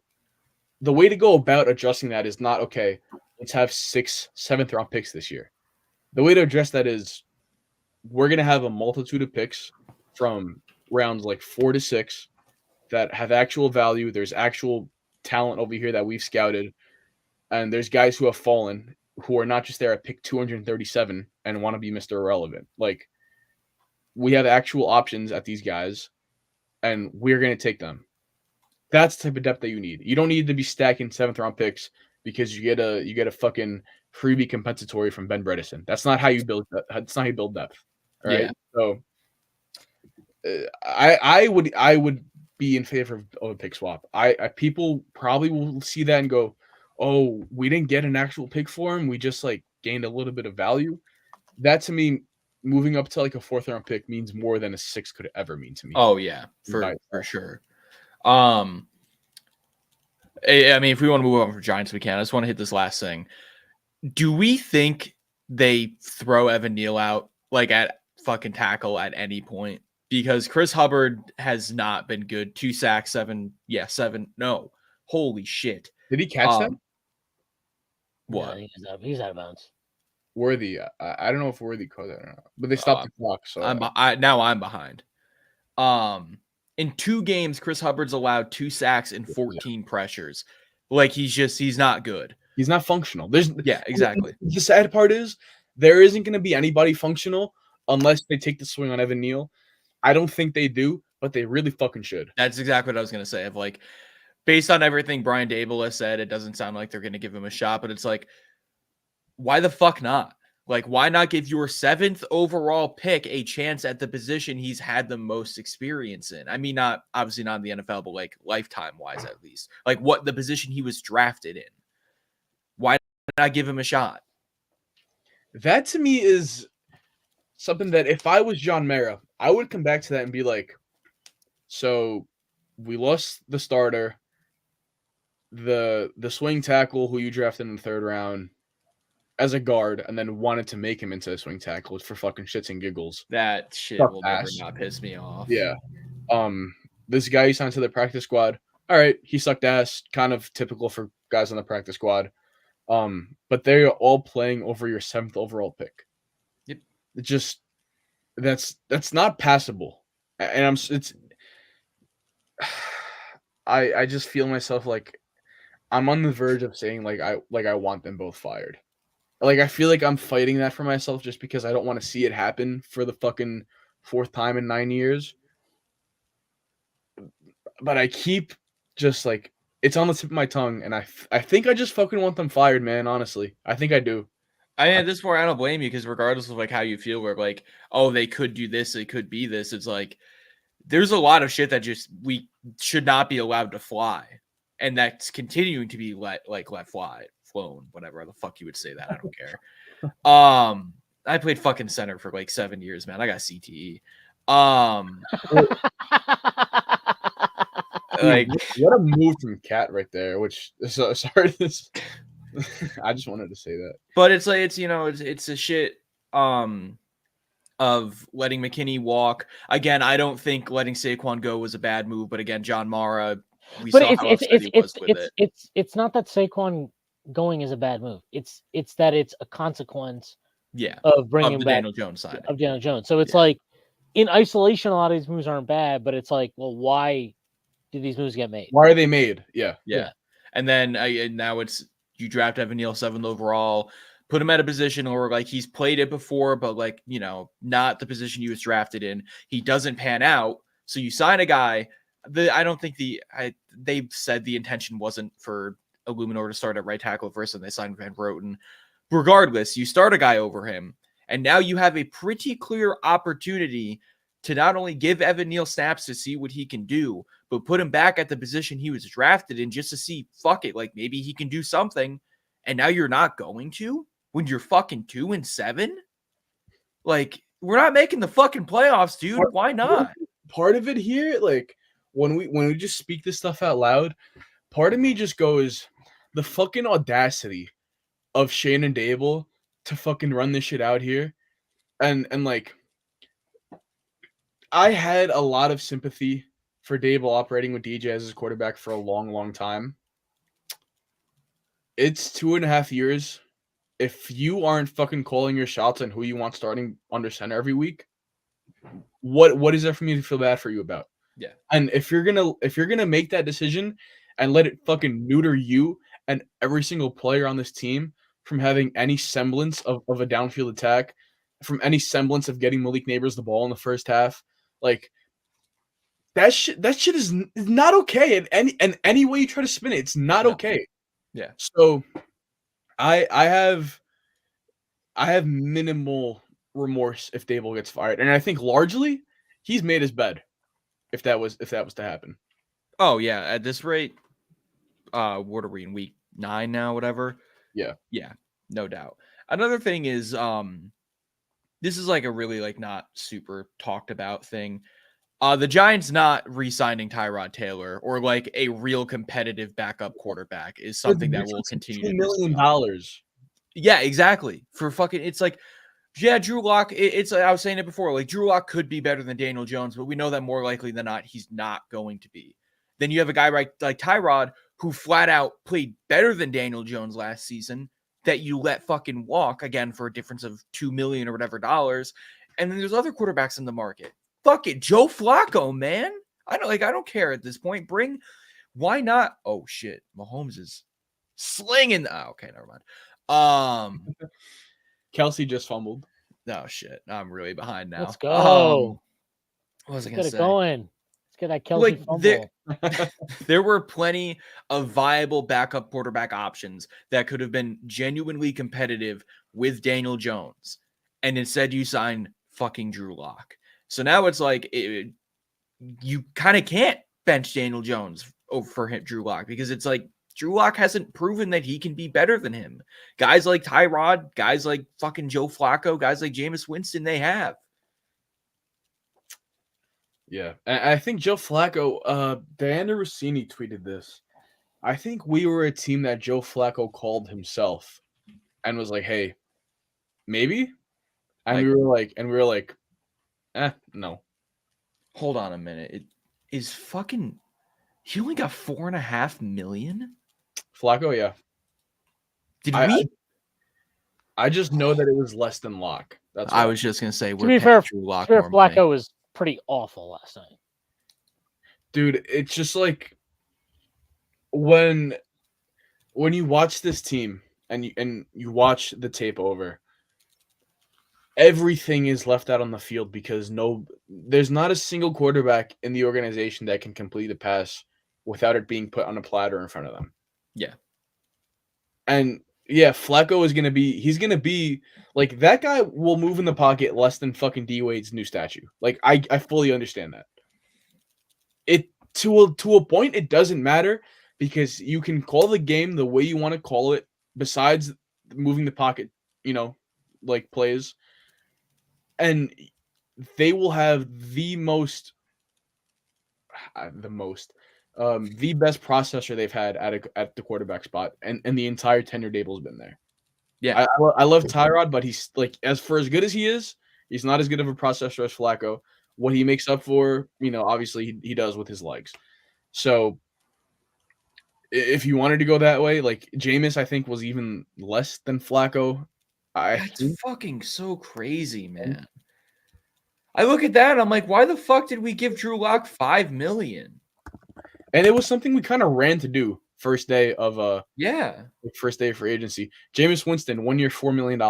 way to go about addressing that is not, okay, let's have 6, 7th round picks this year. The way to address that is we're going to have a multitude of picks from rounds like 4 to 6 that have actual value. There's actual talent over here that we've scouted. And there's guys who have fallen who are not just there at pick 237 and want to be Mr. Irrelevant. Like, we have actual options at these guys, and we're going to take them. That's the type of depth that you need. You don't need to be stacking 7th round picks because you get a fucking freebie compensatory from Ben Bredesen. That's not how you build. That's not how you build depth. All right. Yeah. So I would be in favor of a pick swap. People probably will see that and go, "Oh, we didn't get an actual pick for him. We just like gained a little bit of value." That to me, moving up to like a 4th round pick means more than a 6 could ever mean to me. Oh yeah, for sure. I mean, if we want to move on from Giants, we can. I just want to hit this last thing. Do we think they throw Evan Neal out like at fucking tackle at any point? Because Chris Hubbard has not been good. 2 sacks, 7. Yeah, 7. No. Holy shit. Did he catch that? What? Yeah, he's out of bounds. Worthy. I don't know if Worthy caught that or not, but they stopped the clock. So I'm behind. In 2 games, Chris Hubbard's allowed 2 sacks and 14 pressures. Like he's not good. He's not functional. Exactly. The sad part is there isn't going to be anybody functional unless they take the swing on Evan Neal. I don't think they do, but they really fucking should. That's exactly what I was going to say. Of like, based on everything Brian Dable has said, it doesn't sound like they're going to give him a shot, but it's like, why the fuck not? Like, why not give your 7th overall pick a chance at the position he's had the most experience in? I mean, obviously not in the NFL, but like lifetime wise, at least. Like what the position he was drafted in. Why not give him a shot? That to me is something that if I was John Mara, I would come back to that and be like, so we lost the starter, the swing tackle who you drafted in the 3rd round as a guard, and then wanted to make him into a swing tackle for fucking shits and giggles. That shit will never not piss me off. Yeah. This guy you signed to the practice squad. All right, he sucked ass, kind of typical for guys on the practice squad. But they're all playing over your 7th overall pick. Yep. It just that's not passable. And I just feel myself like I'm on the verge of saying like I want them both fired. Like I feel like I'm fighting that for myself just because I don't want to see it happen for the fucking 4th time in 9 years. But I keep just like it's on the tip of my tongue, and I think I just fucking want them fired, man. Honestly, I think I do. I mean, at this point, I don't blame you because regardless of like how you feel, we're like, oh, they could do this, they could be this. It's like there's a lot of shit that just we should not be allowed to fly, and that's continuing to be let fly, flown, whatever the fuck you would say that. I don't care. I played fucking center for like 7 years, man. I got CTE. Like, what a move from Cat right there. Which sorry, this. I just wanted to say that. but it's like it's a shit of letting McKinney walk. Again, I don't think letting Saquon go was a bad move, but again, John Mara, we saw how upset he was with it. It's not that Saquon going is a bad move. It's that it's a consequence Yeah, of bringing the back Daniel Jones side of Daniel Jones. So it's like in isolation, a lot of these moves aren't bad, but it's like, well, why did these moves get made? Why are they made? Yeah. And then now it's you draft Evan Neal 7th overall, put him at a position where like he's played it before, but like not the position he was drafted in. He doesn't pan out, so you sign a guy. I don't think they said the intention wasn't for Illuminor to start at right tackle first, and they signed Van Roten. Regardless, you start a guy over him, and now you have a pretty clear opportunity to not only give Evan Neal snaps to see what he can do, but put him back at the position he was drafted in just to see, fuck it, like maybe he can do something. And now you're not going to when you're fucking 2-7. Like, we're not making the fucking playoffs, dude. Why not? Part of it here, like when we just speak this stuff out loud, part of me just goes, the fucking audacity of Shane and Dable to fucking run this shit out here. And like, I had a lot of sympathy for Dable operating with DJ as his quarterback for a long, long time. It's 2.5 years. If you aren't fucking calling your shots on who you want starting under center every week, what is there for me to feel bad for you about? Yeah. And if you're gonna make that decision and let it fucking neuter you and every single player on this team from having any semblance of a downfield attack, from any semblance of getting Malik Neighbors the ball in the first half, like that shit is not okay. And any way you try to spin it, it's not okay. Yeah. So I have minimal remorse if Dable gets fired, and I think largely he's made his bed. If that was to happen. Oh yeah, at this rate, what are we in week 9 now? Whatever. Yeah, no doubt. Another thing is, this is like a really like not super talked about thing. The Giants not re-signing Tyrod Taylor or like a real competitive backup quarterback is something that will continue to $2 million. Yeah, exactly. For fucking, it's like, yeah, Drew Lock. It's I was saying it before. Like Drew Lock could be better than Daniel Jones, but we know that more likely than not, he's not going to be. Then you have a guy like Tyrod who flat out played better than Daniel Jones last season that you let fucking walk again for a difference of $2 million or whatever dollars. And then there's other quarterbacks in the market. Fuck it, Joe Flacco, man. I don't care at this point. Why not? Oh shit, Mahomes is slinging. Oh, okay, never mind. Kelsey just fumbled. Oh shit, I'm really behind now. Let's go. What was I Let's gonna get say? it going. Let's get that Kelsey fumble. There were plenty of viable backup quarterback options that could have been genuinely competitive with Daniel Jones, and instead you sign fucking Drew Lock. So now it's like you kind of can't bench Daniel Jones over Drew Lock because it's like Drew Lock hasn't proven that he can be better than him. Guys like Tyrod, guys like fucking Joe Flacco, guys like Jameis Winston, they have. Yeah, and I think Joe Flacco, Diana Rossini tweeted this. I think we were a team that Joe Flacco called himself and was like, hey, maybe? And we were like, no. Hold on a minute. It is fucking, he only got $4.5 million? Flacco, yeah. I just know that it was less than Lock. That's I was just gonna say. To be fair, Flacco was pretty awful last night. Dude, it's just like when you watch this team and you watch the tape over, everything is left out on the field because there's not a single quarterback in the organization that can complete a pass without it being put on a platter in front of them. Yeah. And yeah, Flacco is going to be like that guy will move in the pocket less than fucking D Wade's new statue. Like I fully understand that. It to a point it doesn't matter because you can call the game the way you want to call it besides moving the pocket, like plays. and they will have the best processor they've had at the quarterback spot, and the entire tenure Dable's been there. Yeah. I love Tyrod, but he's like as good as he is, he's not as good of a processor as Flacco. What he makes up for, obviously he does with his legs. So if you wanted to go that way, like Jameis, I think was even less than Flacco. That's fucking so crazy, man. I look at that and I'm like, why the fuck did we give Drew Lock $5 million? And it was something we kind of ran to do first day of first day of free agency. Jameis Winston, 1 year, $4 million.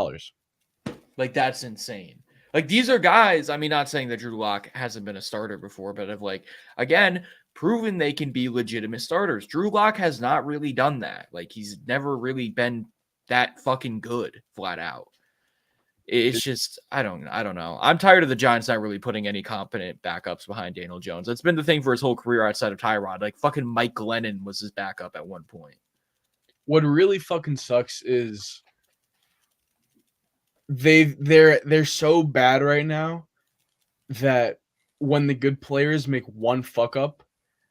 Like that's insane. Like these are guys. I mean, not saying that Drew Lock hasn't been a starter before, but have again proven they can be legitimate starters. Drew Lock has not really done that. Like he's never really been that fucking good, flat out. It's just I don't know. I'm tired of the Giants not really putting any competent backups behind Daniel Jones. That's been the thing for his whole career outside of Tyrod. Like fucking Mike Glennon was his backup at one point. What really fucking sucks is they're so bad right now that when the good players make one fuck up,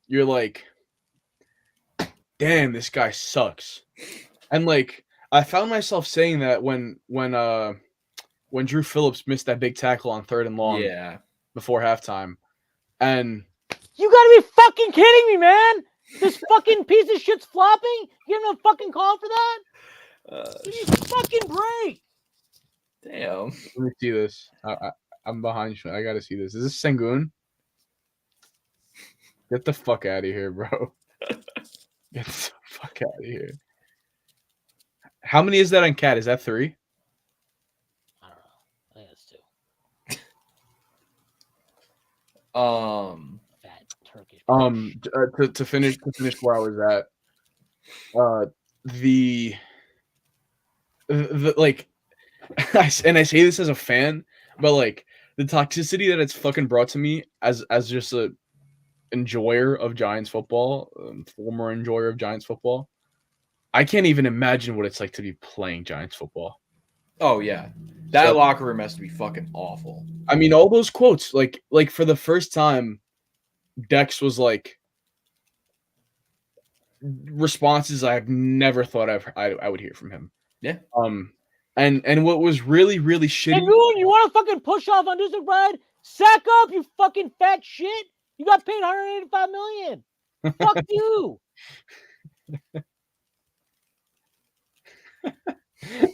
you're like, damn, this guy sucks. And I found myself saying that when Drew Phillips missed that big tackle on 3rd and long before halftime. And you gotta be fucking kidding me, man. This fucking piece of shit's flopping? You have no fucking call for that? Give me a fucking break. Damn. Let me see this. I'm behind you. I gotta see this. Is this Sengun? Get the fuck out of here, bro. Get the fuck out of here. How many is that on Cat? Is that 3? I don't know. I think that's 2. Fat Turkish. To finish where I was at. The and I say this as a fan, but the toxicity that it's fucking brought to me as just a enjoyer of Giants football, former enjoyer of Giants football, I can't even imagine what it's like to be playing Giants football. Oh yeah, that locker room has to be fucking awful. I mean, all those quotes, like for the first time, Dex was responses I've never thought I would hear from him. Yeah. And what was really, really shitty. Hey, you want to fucking push off on Deuce McBride? Sack up, you fucking fat shit. You got paid $185 million. Fuck you.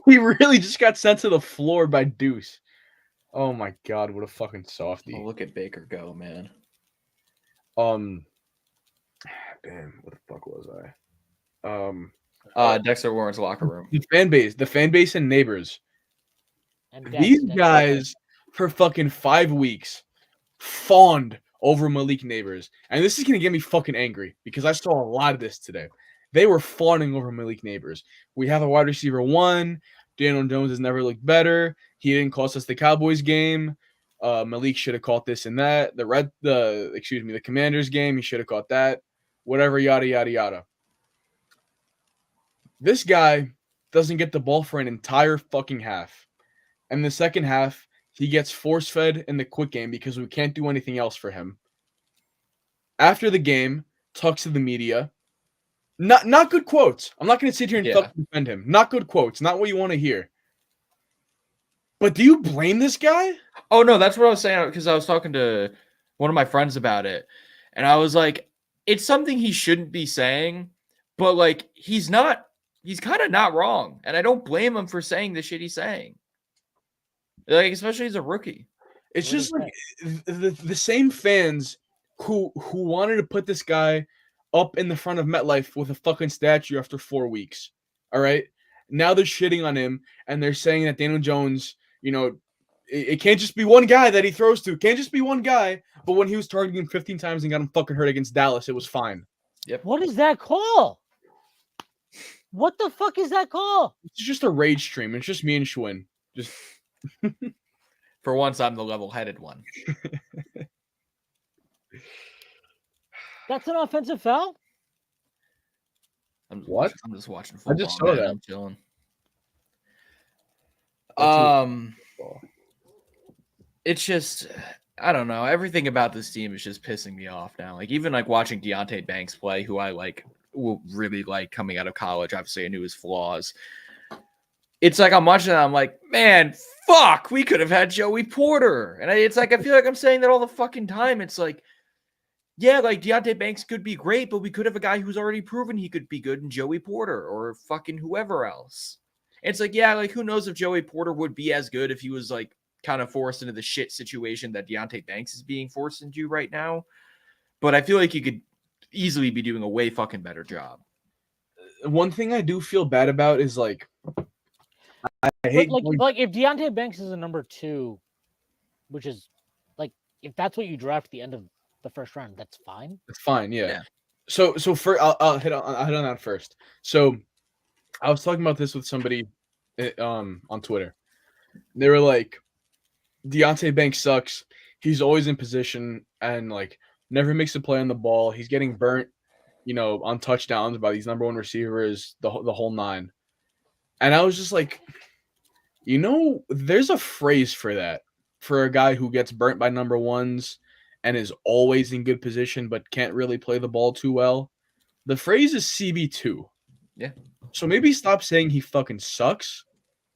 He really just got sent to the floor by Deuce. Oh my god, what a fucking softie. Oh, look at Baker go, man. Damn, what the fuck was I? Dexter Warren's locker room. The fan base and neighbors. And These guys for fucking 5 weeks fawned over Malik Neighbors. And this is gonna get me fucking angry because I saw a lot of this today. They were fawning over Malik Neighbors. We have a wide receiver 1. Daniel Jones has never looked better. He didn't cost us the Cowboys game. Malik should have caught this and that. The Commanders game, he should have caught that. Whatever, yada yada yada. This guy doesn't get the ball for an entire fucking half. And the second half, he gets force-fed in the quick game because we can't do anything else for him. After the game, talks to the media. Not good quotes. I'm not going to sit here and fucking defend him. Not good quotes. Not what you want to hear. But do you blame this guy? Oh, no, that's what I was saying because I was talking to one of my friends about it. And I was like, it's something he shouldn't be saying. But, he's kind of not wrong. And I don't blame him for saying the shit he's saying. Especially as a rookie. It's just the same fans who wanted to put this guy up in the front of MetLife with a fucking statue after 4 weeks. All right. Now they're shitting on him and they're saying that Daniel Jones, it can't just be one guy that he throws to. It can't just be one guy. But when he was targeting him 15 times and got him fucking hurt against Dallas, it was fine. Yep. What is that call? What the fuck is that call? It's just a rage stream. It's just me and Schwinn. Just for once, I'm the level-headed one. That's an offensive foul? I'm just watching football. I just saw that. I'm chilling. it's just, I don't know. Everything about this team is just pissing me off now. Like, even like watching Deontay Banks play, who I like, will really like coming out of college. Obviously, I knew his flaws. It's like I'm watching that. I'm like, man, fuck, we could have had Joey Porter. And it's like, I feel like I'm saying that all the fucking time. It's like, yeah, like Deontay Banks could be great, but we could have a guy who's already proven he could be good in Joey Porter or fucking whoever else. And it's like, yeah, like who knows if Joey Porter would be as good if he was like kind of forced into the shit situation that Deontay Banks is being forced into right now. But I feel like he could easily be doing a way fucking better job. One thing I do feel bad about is like I hate like if Deontay Banks is a number 2, which is like if that's what you draft at the end of the first round, that's fine. It's fine, yeah. So first, I'll hit on that first. So I was talking about this with somebody on Twitter. They were like, Deontay Banks sucks. He's always in position and like never makes a play on the ball. He's getting burnt, on touchdowns by these number 1 receivers, the whole 9. And I was just like, there's a phrase for that, for a guy who gets burnt by number 1s and is always in good position but can't really play the ball too well. The phrase is CB2. Yeah. So maybe stop saying he fucking sucks.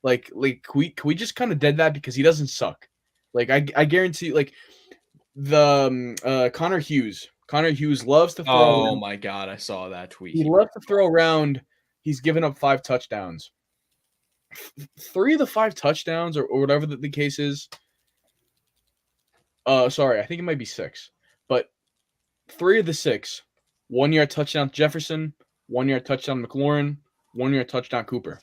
Like can we just kind of dead that because he doesn't suck. Like I guarantee, like the Connor Hughes. Connor Hughes loves to throw. Oh my god, I saw that tweet. He loves to throw around. He's given up 5 touchdowns. 3 of the 5 touchdowns, or whatever the case is. Sorry, I think it might be 6, but 3 of the 6, 1-yard touchdown Jefferson, 1-yard touchdown McLaurin, 1-yard touchdown Cooper.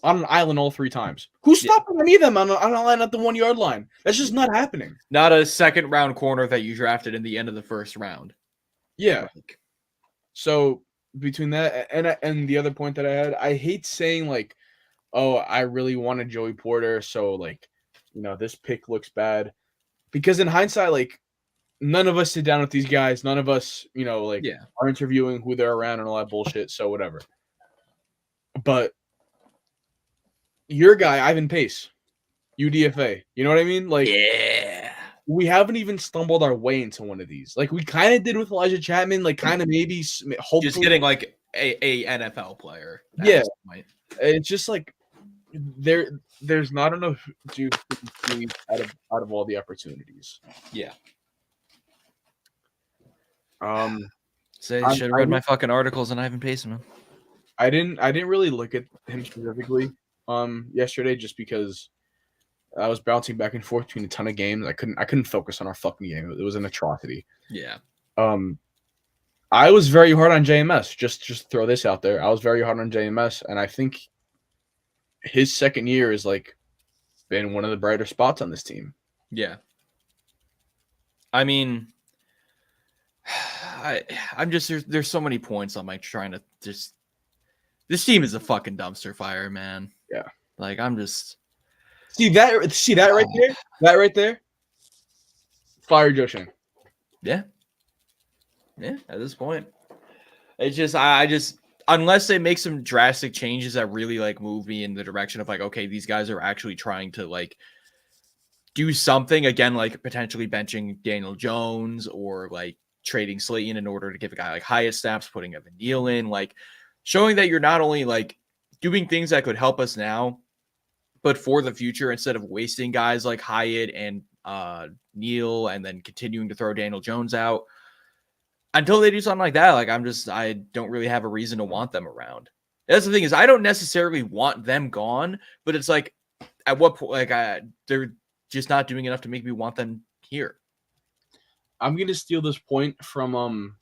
On an island all 3 times. Who's stopping any of them on a line at the 1-yard line? That's just not happening. Not a second round corner that you drafted in the end of the first round. Yeah. So between that and the other point that I had, I hate saying like, oh, I really wanted Joey Porter, so like, this pick looks bad. Because in hindsight, like, none of us sit down with these guys. None of us, are interviewing who they're around and all that bullshit. So whatever. But your guy, Ivan Pace, UDFA. You know what I mean? Like, yeah, we haven't even stumbled our way into one of these. Like, we kind of did with Elijah Chapman. Like, kind of maybe, hopefully, just getting like a NFL player. Yeah, it's just like there's not enough juice out of all the opportunities. Yeah. So you should have read my fucking articles on Ivan Pace, man. I didn't really look at him specifically yesterday just because I was bouncing back and forth between a ton of games. I couldn't focus on our fucking game. It was an atrocity. Yeah. I was very hard on JMS. Just throw this out there. I was very hard on JMS, and I think his second year is like been one of the brighter spots on this team. Yeah. I mean, I'm just there's so many points I'm like trying to just. This team is a fucking dumpster fire, man. Yeah. Like I'm just see that right there. That right there. Fire Joe Shane. Yeah. Yeah. At this point, it's just I just unless they make some drastic changes that really like move me in the direction of like, okay, these guys are actually trying to like do something again, like potentially benching Daniel Jones or like trading Slayton in order to give a guy like Hyatt snaps, putting Evan Neal in, like showing that you're not only like doing things that could help us now, but for the future instead of wasting guys like Hyatt and Neal and then continuing to throw Daniel Jones out. Until they do something like that, like I don't really have a reason to want them around. That's the thing is I don't necessarily want them gone, but it's like at what point, like they're just not doing enough to make me want them here. I'm gonna steal this point from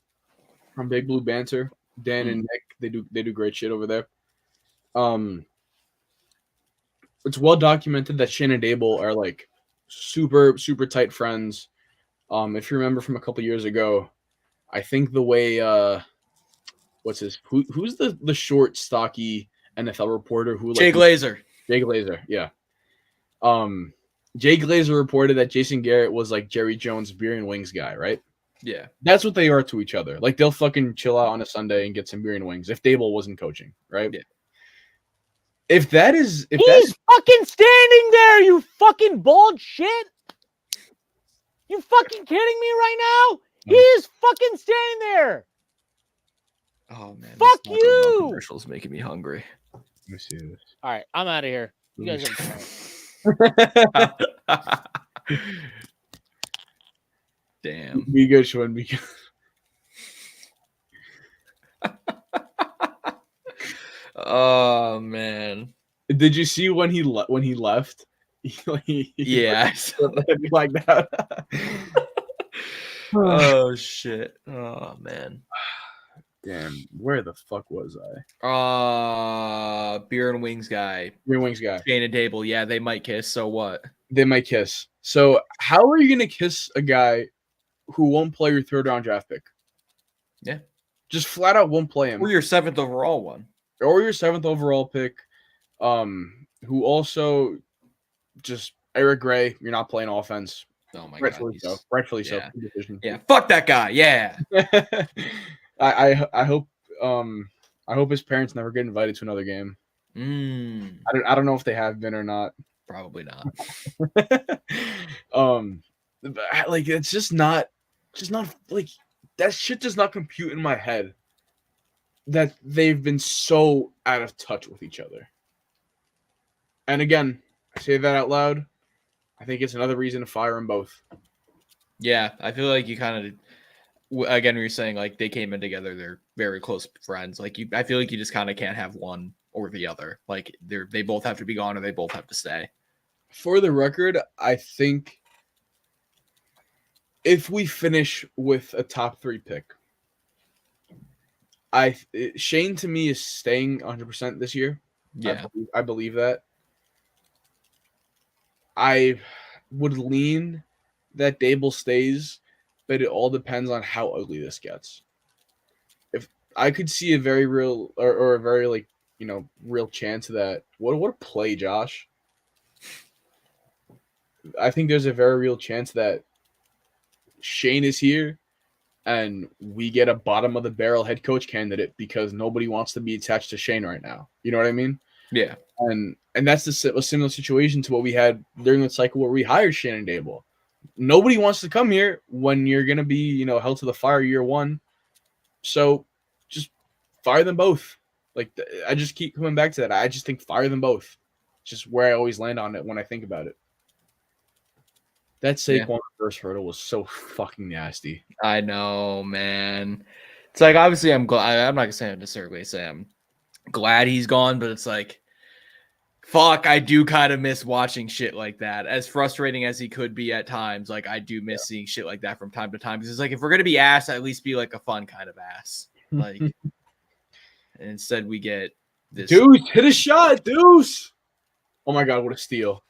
Big Blue Banter. Dan and Nick, they do great shit over there. It's well documented that Shane and Dable are like super super tight friends. If you remember from a couple years ago, I think the way who's the short stocky NFL reporter who Jay Glazer, yeah. Jay Glazer reported that Jason Garrett was like Jerry Jones' beer and wings guy, right? Yeah. That's what they are to each other. Like they'll fucking chill out on a Sunday and get some beer and wings if Dable wasn't coaching, right? Yeah. He's fucking standing there, you fucking bald shit. You fucking kidding me right now? He is fucking standing there. Oh man, Fuck this Taco Bell you. commercial is making me hungry. Let me see this. All right, I'm out of here. You guys are Damn. Be good, Schwinn. Be good. Oh man. Did you see when he left? He Yeah. I saw that. like that. Oh shit. Oh man. Damn, where the fuck was I? Beer and wings guy. Green Wings guy. Shane and Dable. Yeah, they might kiss. So what? They might kiss. So how are you gonna kiss a guy who won't play your 3rd round draft pick? Yeah. Just flat out won't play him. Or your 7th overall one. Or your 7th overall pick. Who also just Eric Gray, you're not playing offense. Oh my Rightfully god. so. Rightfully yeah. so. Yeah. Fuck that guy. Yeah. I hope I hope his parents never get invited to another game. I don't know if they have been or not. Probably not. Like it's just not like that shit does not compute in my head that they've been so out of touch with each other. And again, I say that out loud. I think it's another reason to fire them both. Yeah, I feel like you kind of, again, you're saying like they came in together. They're very close friends. Like I feel like you just kind of can't have one or the other. Like they both have to be gone or they both have to stay. For the record, I think if we finish with a top 3 pick, Shane to me is staying 100% this year. Yeah, I believe that. I would lean that Dable stays, but it all depends on how ugly this gets. If I could see a very real or a very real chance that what a play, Josh. I think there's a very real chance that Shane is here and we get a bottom of the barrel head coach candidate because nobody wants to be attached to Shane right now. You know what I mean? yeah. And that's a similar situation to what we had during the cycle where we hired Shannon Dable. Nobody wants to come here when you're going to be, held to the fire year 1. So just fire them both. Like I just keep coming back to that. I just think fire them both. It's just where I always land on it when I think about it. That Saquon first hurdle was so fucking nasty. I know, man. It's like obviously I'm glad. I'm not gonna necessarily say I'm glad he's gone, but it's like, fuck, I do kind of miss watching shit like that. As frustrating as he could be at times, like I do miss seeing shit like that from time to time. Because it's like if we're gonna be ass, at least be like a fun kind of ass. Like, and instead we get this. Deuce, hit a shot, Deuce. Oh my god, what a steal!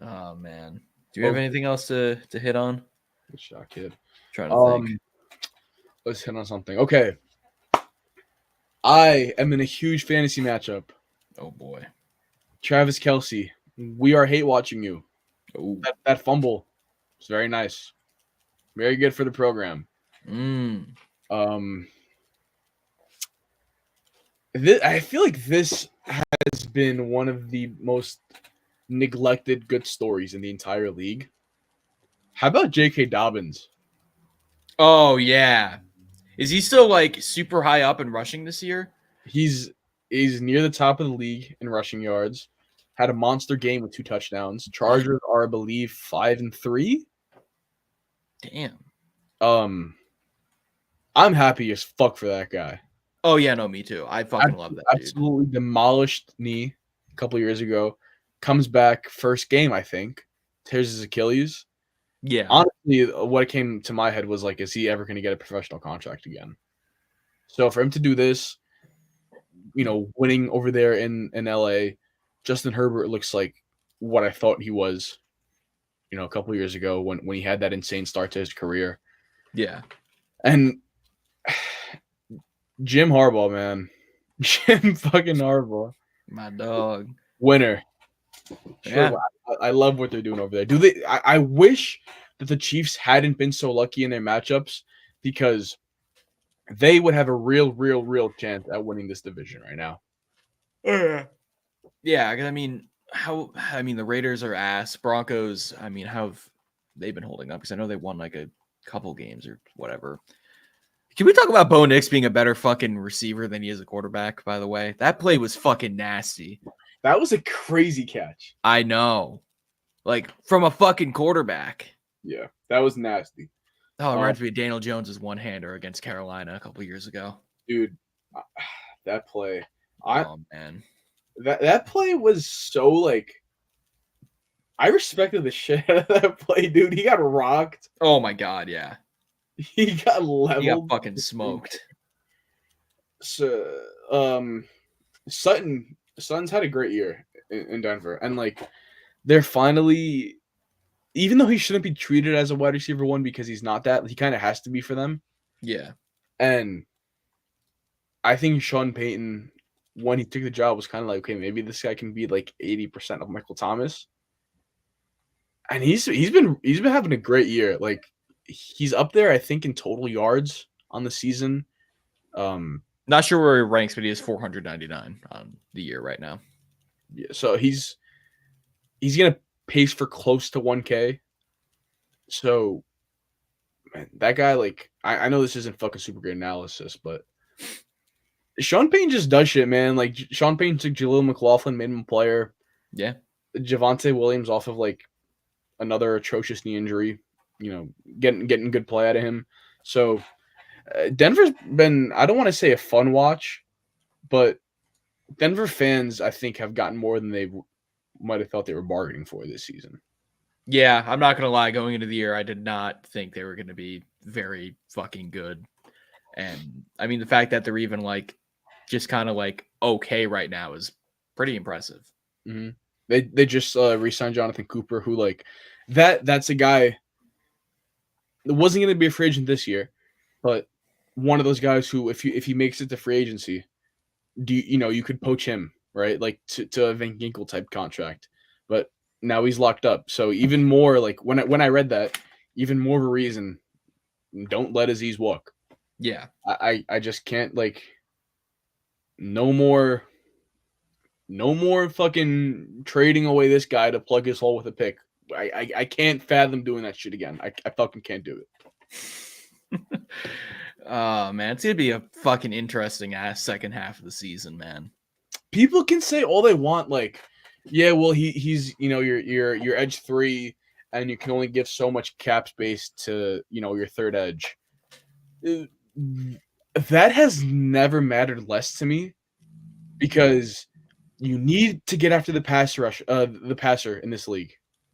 Oh man, do you have anything else to hit on? Good shot, kid. Trying to think. Let's hit on something. Okay. I am in a huge fantasy matchup. Oh boy. Travis Kelce, we are hate watching you. Oh. That fumble was very nice. Very good for the program. I feel like this has been one of the most neglected good stories in the entire league. How about J.K. Dobbins? Oh yeah. Is he still like super high up in rushing this year? He's near the top of the league in rushing yards. Had a monster game with 2 touchdowns. Chargers are, I believe, 5-3. Damn. I'm happy as fuck for that guy. Oh yeah, no, me too. I fucking love that dude. Absolutely demolished knee a couple years ago. Comes back first game, I think. Tears his Achilles. Yeah. Honestly, what came to my head was like, is he ever going to get a professional contract again? So for him to do this, winning over there in LA, Justin Herbert looks like what I thought he was, a couple years ago when he had that insane start to his career. Yeah. And Jim Harbaugh, man. Jim fucking Harbaugh. My dog. Winner. Yeah. Sure, I love what they're doing over there. I wish that the Chiefs hadn't been so lucky in their matchups because they would have a real chance at winning this division right now. Yeah, because I mean, I mean, the Raiders are ass. Broncos, I mean, how have they been holding up? Because I know they won like a couple games or whatever. Can we talk about Bo Nix being a better fucking receiver than he is a quarterback, by the way? That play was fucking nasty. That was a crazy catch. I know. Like, from a fucking quarterback. Yeah, that was nasty. Oh, it reminds me of Daniel Jones's one-hander against Carolina a couple years ago. Dude, that play. Oh, man. That play was so, like, I respected the shit out of that play, dude. He got rocked. Oh, my God, yeah. He got leveled. He got fucking smoked. So, Sutton's had a great year in Denver. And, like, they're finally, even though he shouldn't be treated as a wide receiver one because he's not that, he kind of has to be for them. Yeah. And I think Sean Payton, when he took the job, was kind of like, okay, maybe this guy can be like 80% of Michael Thomas. And he's been having a great year. Like, he's up there, I think, in total yards on the season. Not sure where he ranks, but he is 499 on the year right now. Yeah, so he's gonna pace for close to 1K. So, man, that guy, like, I know this isn't fucking super great analysis, but Sean Payton just does shit, man. Like, Sean Payton took Jaleel McLaughlin, made him a player. Yeah. Javonte Williams off of, like, another atrocious knee injury, you know, getting good play out of him. So, Denver's been, I don't want to say a fun watch, but Denver fans, I think, have gotten more than they might have thought they were bargaining for this season. Yeah, I'm not going to lie. Going into the year, I did not think they were going to be very fucking good. And, I mean, the fact that they're even, like, just kind of, like, okay right now is pretty impressive. Mm-hmm. They just re-signed Jonathan Cooper, who, like, that's a guy that wasn't going to be a free agent this year, but one of those guys who, if he makes it to free agency, you could poach him, right? Like, to a Van Ginkel type contract. But now he's locked up. So even more, like, when I read that, even more of a reason, don't let Aziz walk. Yeah. I just can't, like, no more fucking trading away this guy to plug his hole with a pick. I can't fathom doing that shit again. I fucking can't do it. Oh, man, it's gonna be a fucking interesting ass second half of the season, man. People can say all they want, like, yeah, well, he's your edge 3, and you can only give so much cap space to your third edge. That has never mattered less to me, because you need to get after the pass rush, the passer in this league.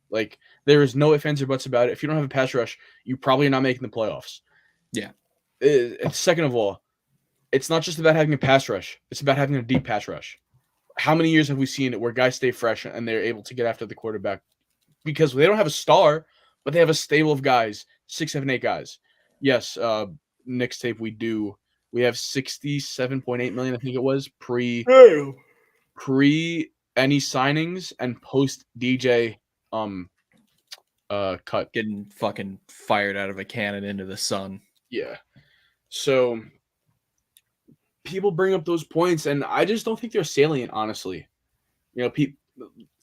Like, there is no ifs, ands, or buts about it. If you don't have a pass rush, you probably are not making the playoffs. Yeah. Second of all, it's not just about having a pass rush. It's about having a deep pass rush. How many years have we seen it where guys stay fresh and they're able to get after the quarterback because they don't have a star, but they have a stable of guys, 6, 7, 8 guys. Yes, Nick's tape we do. We have 67.8 million, I think it was, pre any signings and post DJ cut. Getting fucking fired out of a cannon into the sun. Yeah. So people bring up those points, and I just don't think they're salient, honestly.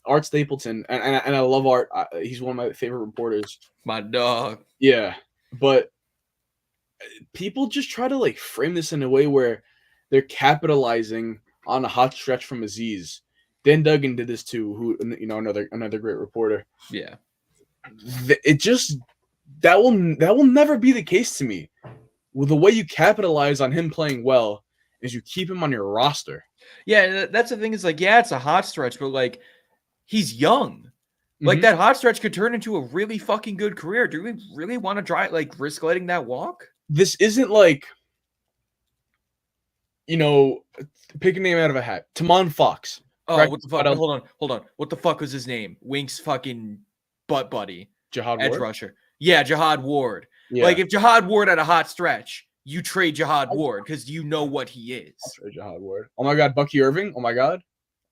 Art Stapleton, and I love Art. He's one of my favorite reporters. My dog. Yeah, but people just try to, like, frame this in a way where they're capitalizing on a hot stretch from Aziz. Dan Duggan did this too, who another great reporter. Yeah. It just that will never be the case to me. Well, the way you capitalize on him playing well is you keep him on your roster. Yeah, that's the thing. Is like, yeah, it's a hot stretch, but, like, he's young. Like, that hot stretch could turn into a really fucking good career. Do we really want to risk letting that walk? This isn't like, pick a name out of a hat. Tamon Fox. Oh, correct? What the fuck? Hold on. What the fuck was his name? Wink's fucking butt buddy. Jihad Edge Ward? rusher. Yeah, Jihad Ward. Yeah. Like, if Jihad Ward had a hot stretch, you trade Jihad Ward because you know what he is. I'll trade Jihad Ward. Oh my God, Bucky Irving. Oh my God.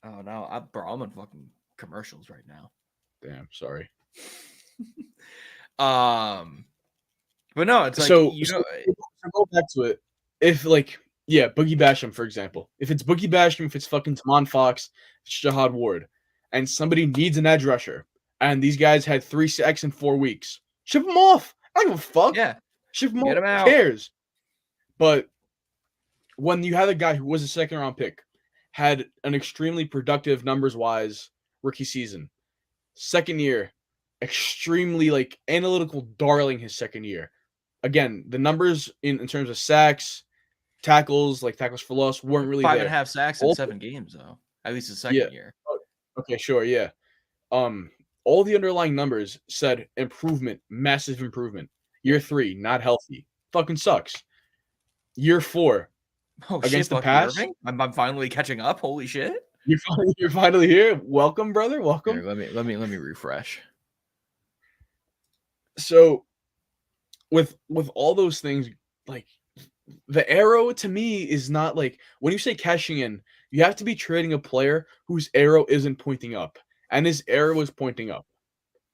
Oh no, I'm on fucking commercials right now. Damn, sorry. But no, it's like, so go back to it. If, like, yeah, Boogie Basham, for example. If it's Boogie Basham, if it's fucking Tamon Fox, it's Jihad Ward. and somebody needs an edge rusher, and these guys had 3 sacks in 4 weeks, ship them off. I don't give a fuck. Yeah. Ship them Get off. him Who out. cares? But when you have a guy who was a second-round pick, had an extremely productive numbers-wise rookie season, second year, extremely like analytical darling his second year. Again, the numbers in terms of sacks, tackles, like tackles for loss, weren't really 5.5 there. sacks in All- 7 games, though. At least his second year. Okay, sure, yeah. All the underlying numbers said improvement, massive improvement. Year 3, not healthy, fucking sucks. Year 4, Oh against shit, the Bucky pass? Irving? I'm finally catching up. Holy shit! you're finally here. Welcome, brother. Welcome. Here, let me refresh. So, with all those things, like the arrow to me is not like when you say cashing in, you have to be trading a player whose arrow isn't pointing up, and his arrow is pointing up.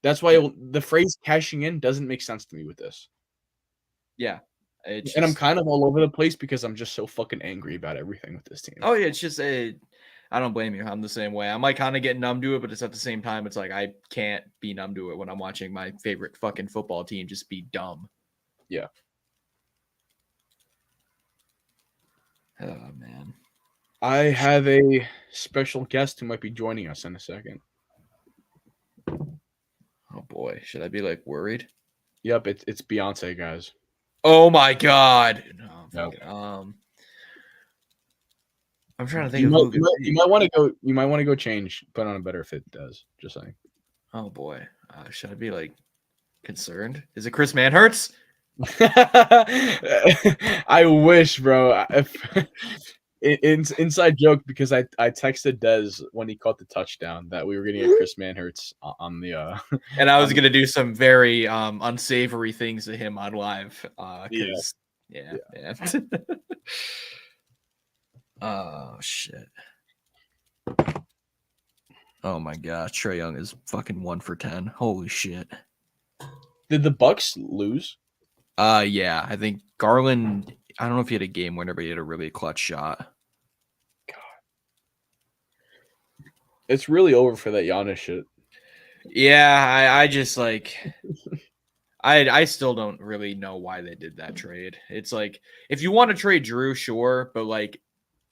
That's why the phrase cashing in doesn't make sense to me with this. Yeah, it's And I'm just, kind of all over the place because I'm just so fucking angry about everything with this team. oh yeah, it's just a. I don't blame you. I'm the same way. I'm like kind of getting numb to it, but it's at the same time, it's like I can't be numb to it when I'm watching my favorite fucking football team just be dumb. Yeah. Oh man. I have a special guest who might be joining us in a second. Oh boy, should I be like worried? Yep, it's Beyonce, guys. Oh my god. No, Nope. fucking, I'm trying to think You of might, who it could be. you might want to go. You might want to go change, put on a better fit. Does just saying. Oh boy, should I be like concerned? Is it Chris Manhurts? I wish, bro. Inside joke because I texted Dez when he caught the touchdown that we were getting a Chris Manhurts on the And I was gonna do some very unsavory things to him on live. Because yeah, man. Oh shit. Oh my gosh, Trae Young is fucking 1 for 10. Holy shit. Did the Bucks lose? Yeah, I think Garland. I don't know if he had a game winner, but he had a really clutch shot. It's really over for that Giannis shit. Yeah, I just like I still don't really know why they did that trade. It's like if you want to trade Drew, sure, but like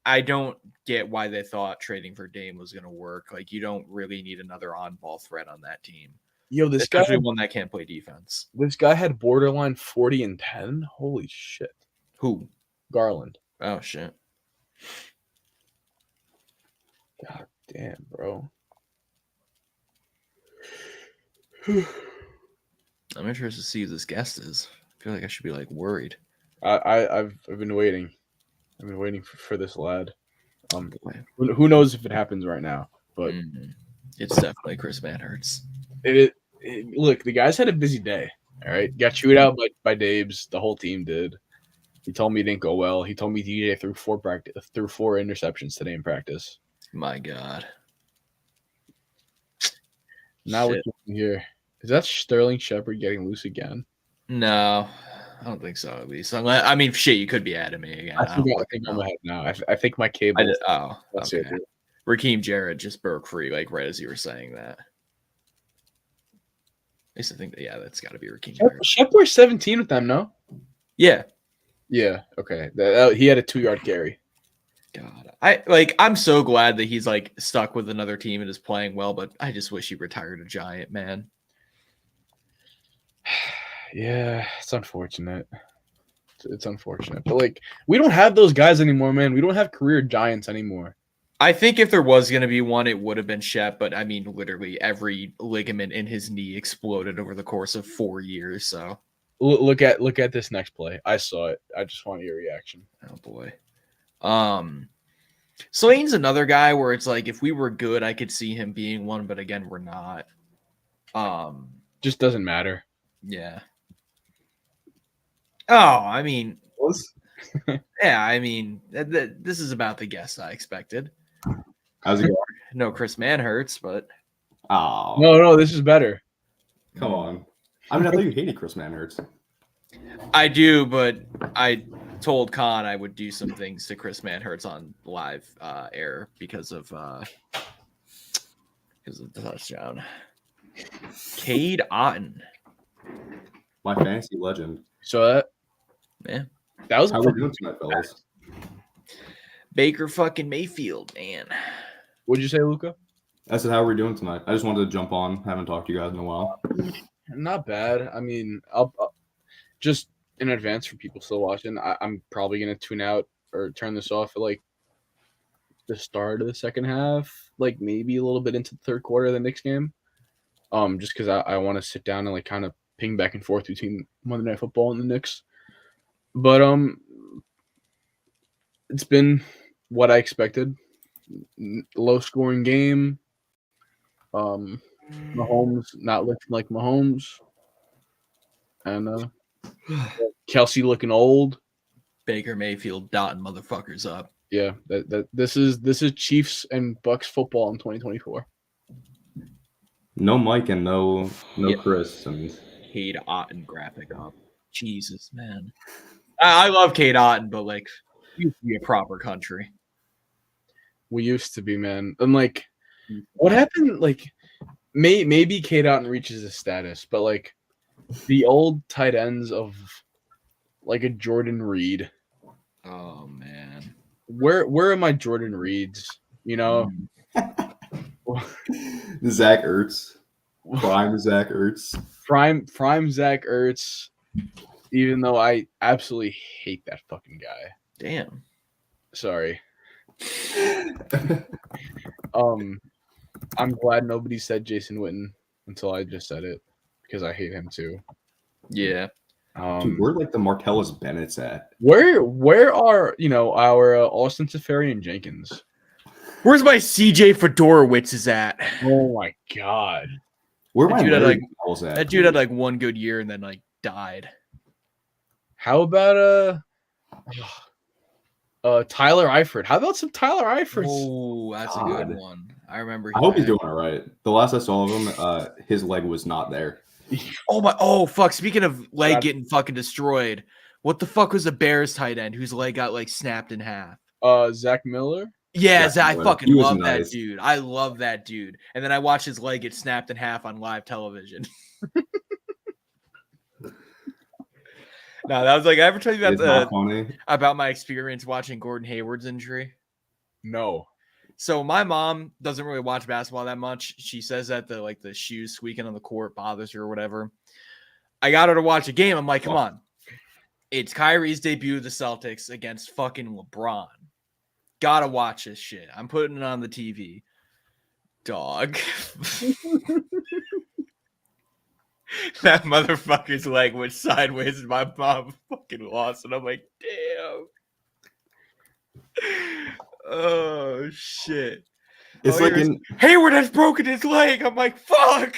I don't get why they thought trading for Dame was gonna work. Like you don't really need another on-ball threat on that team. Yo, this Especially guy, one that can't play defense. this guy had borderline 40 and 10. Holy shit, Who? Garland. Oh shit. God damn, bro. I'm interested to see who this guest is. I feel like I should be like worried. I've been waiting. I've been waiting for this lad. Who knows if it happens right now? But It's definitely Chris Manhurts. Look, the guys had a busy day. All right, got chewed out by Dabes. The whole team did. He told me it didn't go well. He told me DJ threw 4 interceptions today in practice. My God. Now Shit. we're here. Is that Sterling Shepard getting loose again? No, I don't think so. At least, I mean, shit, you could be adding me again. I think I'm ahead now. I think my cable. That's okay. it. Raheem Jarrett just broke free, like right as you were saying that. I used to think that, yeah, that's got to be Raheem Jarrett. Shepard's 17 with them, no? Yeah. Yeah. Okay. He had a 2-yard carry. God, I'm so glad that he's like stuck with another team and is playing well, but I just wish he retired a Giant, man. Yeah, it's unfortunate. It's unfortunate, but like we don't have those guys anymore, man. We don't have career Giants anymore. I think if there was going to be one, it would have been Shep, but I mean, literally every ligament in his knee exploded over the course of 4 years. So look at this next play. I saw it. I just want your reaction. Oh boy. Slane's another guy where it's like if we were good, I could see him being one, but again, we're not. Just doesn't matter. Yeah. Oh, I mean, yeah, I mean, this is about the guest I expected. How's it going? No Chris Manhurts, but Oh, No, this is better. come on. I mean, I thought you hated Chris Manhurts. I do, but I told Khan I would do some things to Chris Manhurts on live air because of because of the touchdown. Cade Otton. My fantasy legend. So Yeah. that was How we doing tonight, fellas? Baker fucking Mayfield, man. What'd you say, Luca? I said, how are we doing tonight? I just wanted to jump on. Haven't talked to you guys in a while. Not bad. I mean, I'll just in advance for people still watching. I'm probably gonna tune out or turn this off at like the start of the second half, like maybe a little bit into the third quarter of the Knicks game. Just because I want to sit down and like kind of ping back and forth between Monday Night Football and the Knicks. But it's been what I expected. Low scoring game. Mahomes not looking like Mahomes, and Kelsey looking old. Baker Mayfield dotting motherfuckers up. Yeah, this is Chiefs and Bucks football in 2024. No Mike and no Chris. And Cade Otton graphic up. Jesus, man. I love Cade Otton, but like, we used to be a proper country. We used to be, man. And like, what happened? Like, maybe Cade Otton reaches his status, but like, the old tight ends of like a Jordan Reed. Oh man, where are my Jordan Reeds? You know, Zach Ertz, prime Zach Ertz, prime Zach Ertz. Even though I absolutely hate that fucking guy. Damn. Sorry. I'm glad nobody said Jason Witten until I just said it because I hate him too. Yeah. Dude, where like the Martellus Bennett's at? Where are our Austin Safari and Jenkins? Where's my CJ Fedorowicz is at? Oh my god. Where that my dude had Larry like Bell's at? that dude had like one good year and then like died. How about Tyler Eifert? How about some Tyler Eifert? Oh, that's a good God. one. I remember. I hope he's doing all right. The last I saw of him, his leg was not there. Oh fuck! Speaking of leg getting fucking destroyed, what the fuck was a Bears tight end whose leg got like snapped in half? Zach Miller. Yeah, Zach I Miller. fucking He was love nice. that dude. I love that dude. And then I watched his leg get snapped in half on live television. No, that was like I ever tell you It's not funny. about my experience watching Gordon Hayward's injury? No. So my mom doesn't really watch basketball that much. She says that the shoes squeaking on the court bothers her or whatever. I got her to watch a game. I'm like, come on. It's Kyrie's debut of the Celtics against fucking LeBron. Gotta watch this shit. I'm putting it on the TV. Dog. That motherfucker's leg went sideways and my mom fucking lost. And I'm like, damn. Oh, shit. It's like Hayward has broken his leg. I'm like, fuck.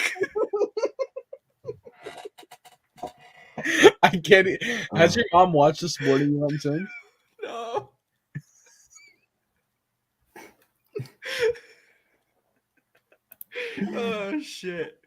I can't. Has your mom watched the sporting event since? No. Oh shit.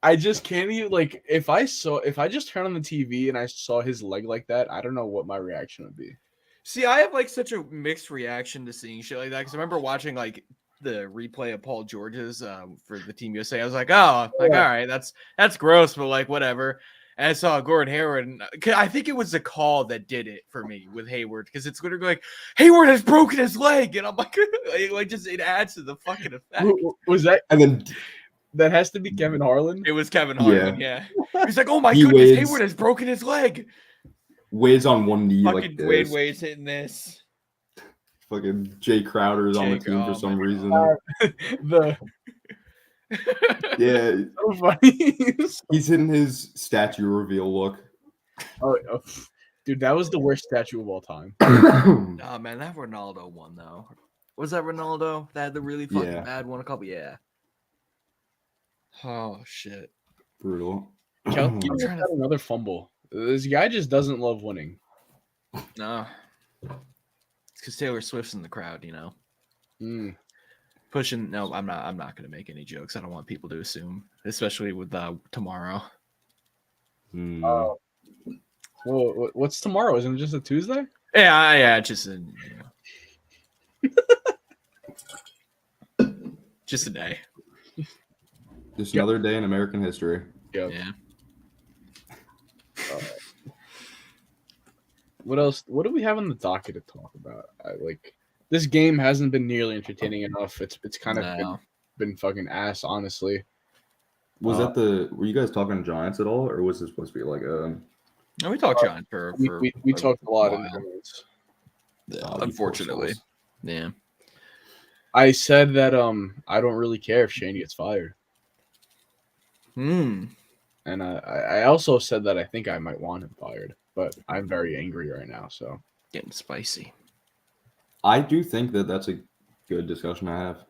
I just can't even like if I just turned on the TV and I saw his leg like that, I don't know what my reaction would be. See, I have like such a mixed reaction to seeing shit like that because I remember watching like the replay of Paul George's for the Team USA. I was like, oh, like all right, that's gross, but like whatever. And I saw Gordon Hayward, and I think it was the call that did it for me with Hayward because it's literally like Hayward has broken his leg, and I'm like, just it adds to the fucking effect. Was that? And then that has to be Kevin Harlan. It was Kevin Harlan. Yeah. He's like, oh my He goodness, weighs- Hayward has broken his leg. Wade's on one knee Fucking like this. Wade's hitting this. Fucking Jay Crowder's on the Jake, team oh for some my reason. Yeah, So funny. he's hitting his statue reveal look. Oh, dude, that was the worst statue of all time. Oh man, that Ronaldo one though. Was that Ronaldo that had the really fucking bad one? A couple, yeah. Oh shit, Brutal. Kelsey had another fumble. This guy just doesn't love winning. no. It's because Taylor Swift's in the crowd, you know. Pushing. No, I'm not gonna make any jokes. I don't want people to assume, especially with tomorrow. Well, what's tomorrow? Isn't it just a Tuesday? Yeah, just Just a day. Just Yep. another day in American history. Yep. Yeah. What else? What do we have on the docket to talk about? This game hasn't been nearly entertaining enough. It's kind of No. been fucking ass, honestly. Was that were you guys talking Giants at all, or was this supposed to be like a? No, we talked Giants for We talked a lot in the while. comments. Yeah, you unfortunately. poor souls. Yeah. I said that I don't really care if Shane gets fired, Hmm. and I also said that I think I might want him fired, but I'm very angry right now. So Getting spicy. I do think that that's a good discussion to have.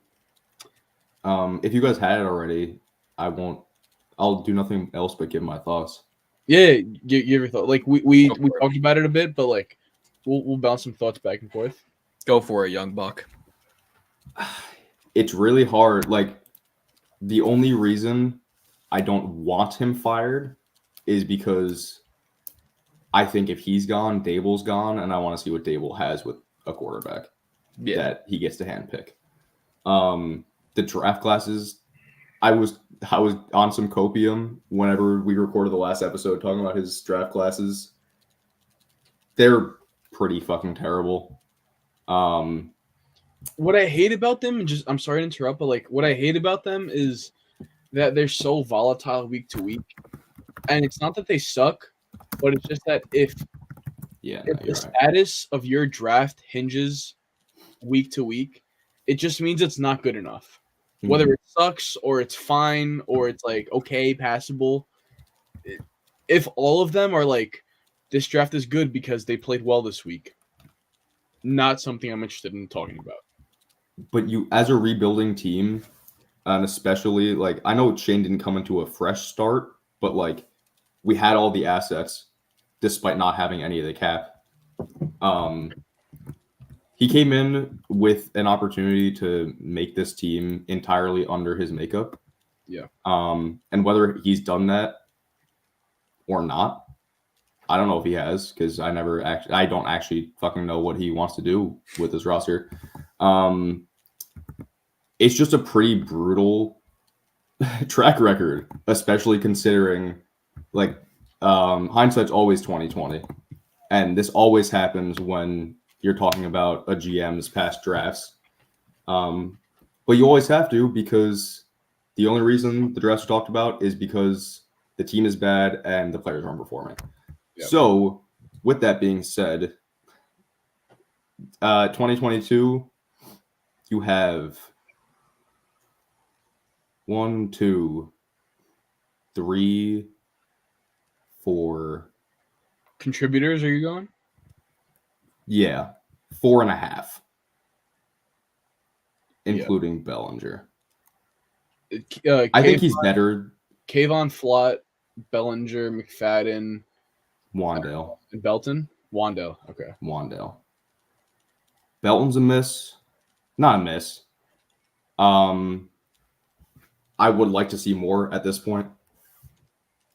If you guys had it already, I'll do nothing else but give my thoughts. yeah, give your thought. Like we Go for it. talked about it a bit, but like we'll bounce some thoughts back and forth. Go for it, young buck. It's really hard. Like, the only reason I don't want him fired is because I think if he's gone, Dable's gone, and I want to see what Dable has with a quarterback Yeah. that he gets to handpick. The draft classes, I was on some copium whenever we recorded the last episode talking about his draft classes. They're pretty fucking terrible. What I hate about them, and I'm sorry to interrupt, but like what I hate about them is that they're so volatile week to week, and it's not that they suck, but it's just that if Yeah, the you're right. status of your draft hinges week to week, it just means it's not good enough. Whether it sucks or it's fine or it's like okay, passable. If all of them are like this draft is good because they played well this week, not something I'm interested in talking about. But you, as a rebuilding team, and especially like I know Shane didn't come into a fresh start, but like we had all the assets despite not having any of the cap. He came in with an opportunity to make this team entirely under his makeup. Yeah. And whether he's done that or not, I don't know if he has, because I don't actually fucking know what he wants to do with this roster. It's just a pretty brutal track record, especially considering like hindsight's always 2020. And this always happens when you're talking about a GM's past drafts. But you always have to, because the only reason the drafts are talked about is because the team is bad and the players aren't performing. Yep. So with that being said, 2022, you have 1, 2, 3, 4. Contributors, are you going? Yeah, 4.5, including Bellinger. I think he's better. Kayvon Flott, Bellinger, McFadden, Wandale. and Belton. Wandale. Okay. Wandale. Belton's a miss. Not a miss. I would like to see more at this point.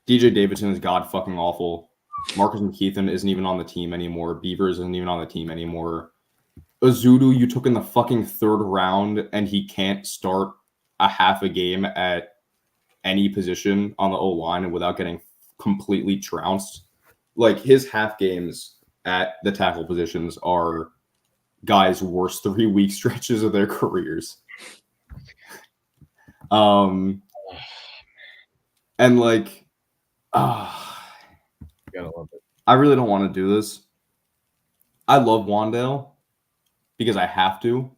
DJ Davidson is god fucking awful. Marcus McKeithen isn't even on the team anymore. Beavers isn't even on the team anymore. Azudu, you took in the fucking third round, and he can't start a half a game at any position on the O-line without getting completely trounced. Like, his half games at the tackle positions are guys' worst 3-week stretches of their careers. And like, Gotta love it. I really don't want to do this. I love Wandale because I have to.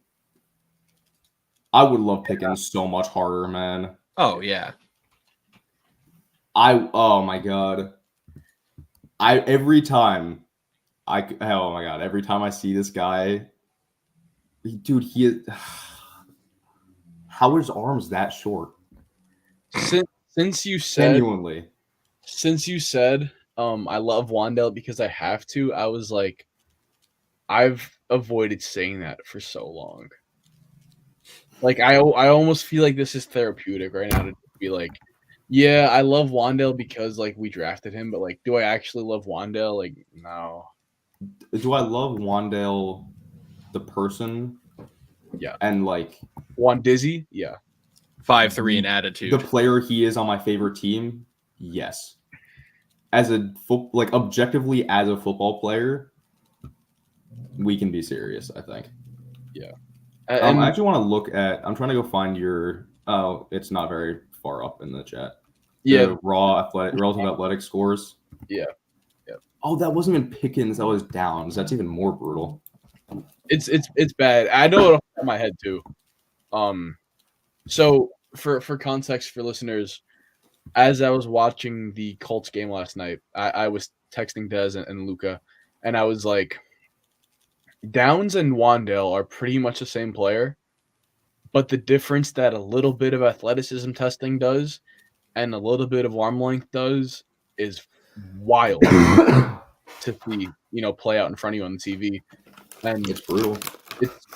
I would love Pickens so much harder, man. Oh yeah. Oh my god. Every time I see this guy, dude, how are his arms that short? Since you said Genuinely. I love Wandale because I have to, I was like, I've avoided saying that for so long. Like I almost feel like this is therapeutic right now to be like, yeah, I love Wandale because like we drafted him, but like, do I actually love Wandale? Like, no. Do I love Wandale the person? Yeah. And like Wandizzy? Yeah. 5'3" in attitude. The player he is on my favorite team, yes. As a objectively as a football player, we can be serious, I think. Yeah. I actually want to look at. I'm trying to go find your. Oh, it's not very far up in the chat. The relative athletic scores. Yeah. Oh, that wasn't even Pickens. That was Downs. That's even more brutal. It's bad. I know it off the top of my head too. So for context for listeners, as I was watching the Colts game last night, I was texting Dez and Luca, and I was like, Downs and Wandale are pretty much the same player, but the difference that a little bit of athleticism testing does and a little bit of arm length does is wild to see, play out in front of you on the TV. And It's brutal. It's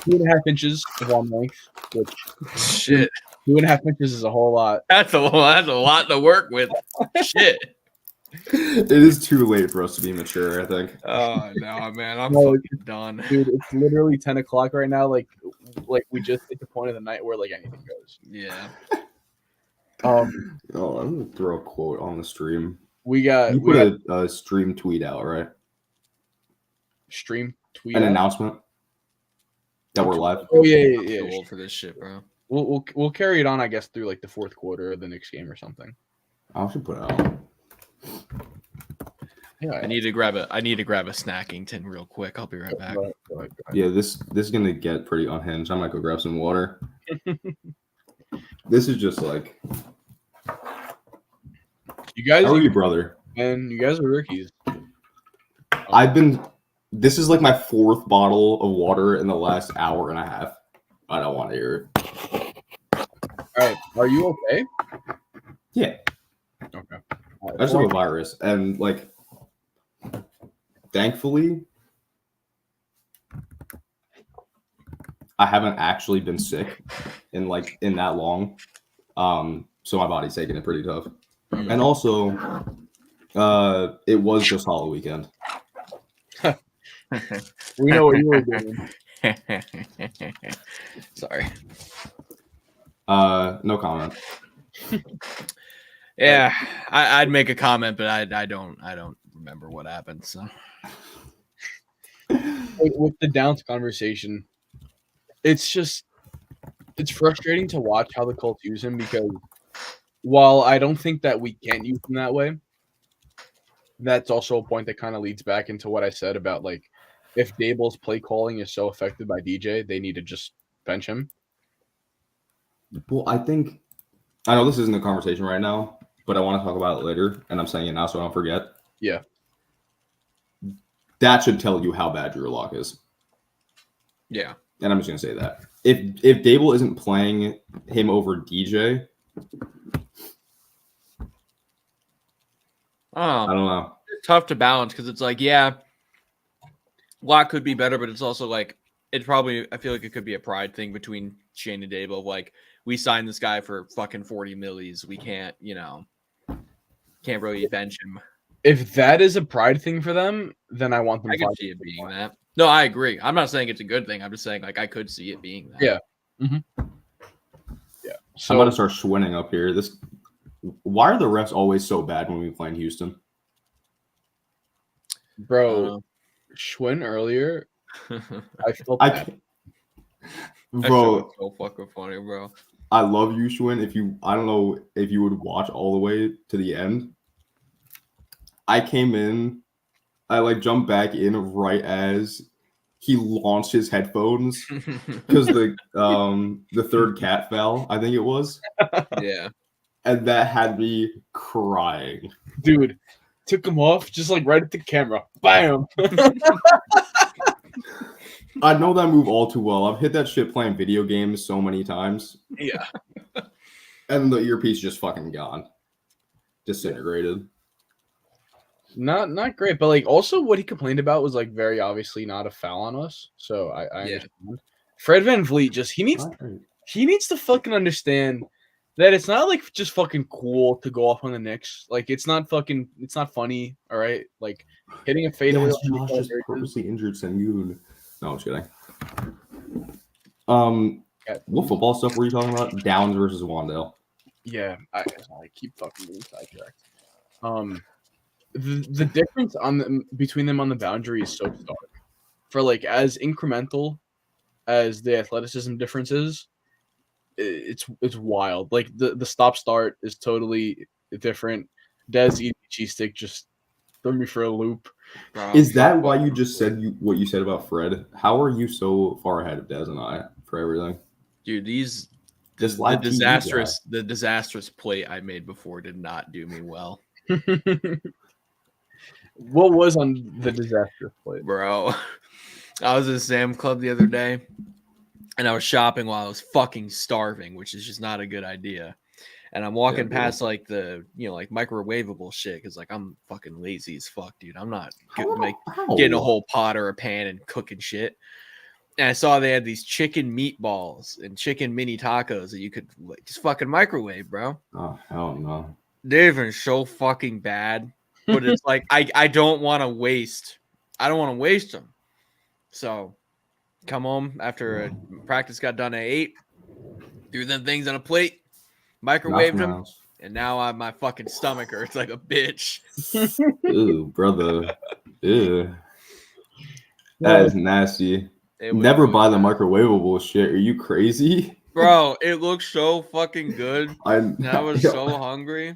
2.5 inches of arm length, which Shit. 2.5 inches is a whole lot. That's a lot to work with. Shit. It is too late for us to be mature, I think. Oh no, man, I'm No, fucking done. Dude, it's literally 10 o'clock right now. Like we just hit the point of the night where anything goes. Yeah. I'm gonna throw a quote on the stream. You put a stream tweet out, right? Stream tweet An out? announcement that we're live. Oh yeah. I'm too old for this shit, bro. We'll carry it on, I guess, through the fourth quarter of the next game or something. I should put it out. Yeah, I need to grab a snacking tin real quick. I'll be right back. Go ahead. Yeah, this is gonna get pretty unhinged. I might go grab some water. This is just like, You guys how are you, brother? and you guys are rookies. This is like my 4th bottle of water in the last hour and a half. I don't want to hear it. All right, are you okay? Yeah, Okay. I just have a virus, and thankfully, I haven't actually been sick in that long. So my body's taking it pretty tough. And also, it was just Halloween weekend. We know what you were doing. Sorry. No comment. Yeah, I'd make a comment, but I don't remember what happened. So With the Downs conversation, it's frustrating to watch how the Colts use him, because while I don't think that we can't use him that way, that's also a point that kind of leads back into what I said about if Dable's play calling is so affected by DJ, they need to just bench him. Well, I know this isn't the conversation right now, but I want to talk about it later, and I'm saying it now so I don't forget. Yeah. That should tell you how bad your lock is. yeah, And I'm just going to say that. If Dable isn't playing him over DJ, I don't know. It's tough to balance because it's Lock could be better, but it's also it's probably, I feel like it could be a pride thing between Shane and Dable. We signed this guy for fucking 40 millis. We can't, can't really bench him. If that is a pride thing for them, then I want them I to could see it being that. No, I agree. I'm not saying it's a good thing. I'm just saying I could see it being that. Yeah. Mm-hmm. Yeah. So I'm going to start schwinning up here. Why are the refs always so bad when we play in Houston? Bro, Schwinn earlier, I felt I bad. can't. Bro, so fucking funny, bro. I love you, Schwinn. I don't know if you would watch all the way to the end. I came in, I jumped back in right as he launched his headphones because the third cat fell, I think it was. Yeah. And that had me crying. Dude, took him off just right at the camera. Bam! I know that move all too well. I've hit that shit playing video games so many times. Yeah. And the earpiece just fucking gone. Disintegrated. Not great, but also what he complained about was very obviously not a foul on us. So I understand. Fred VanVleet he needs to fucking understand that it's not just fucking cool to go off on the Knicks. It's not funny, all right? Hitting a fadeaway. Yes, Josh just purposely injured Sengun. No, I'm just kidding. Cat, What football stuff were you talking about? Downs versus Wandale. Yeah, I keep fucking getting sidetracked. The difference between them on the boundary is so stark. For like as incremental as the athleticism difference is, it's wild. Like the stop start is totally different. Dez eating a cheese stick just threw me for a loop. Bro, Is that why you just said what you said about Fred? How are you so far ahead of Dez and I for everything? dude? This The live TV disastrous play I made before did not do me well, What was on the disaster plate? bro. I was at Sam Club the other day, and I was shopping while I was fucking starving, which is just not a good idea. And I'm walking past like the like microwavable shit because like I'm fucking lazy as fuck, dude. I'm not getting a whole pot or a pan and cooking shit. And I saw they had these chicken meatballs and chicken mini tacos that you could like, just fucking microwave, bro. Oh hell no! They're even so fucking bad, but it's like I don't want to waste. I don't want to waste them. So come home after practice got done at 8, threw them things on a plate, microwaved them, and now my fucking stomach hurts like a bitch. Ew, brother. Ew. That is nasty. Never buy the microwavable shit. Are you crazy? Bro, it looks so fucking good. I was so hungry.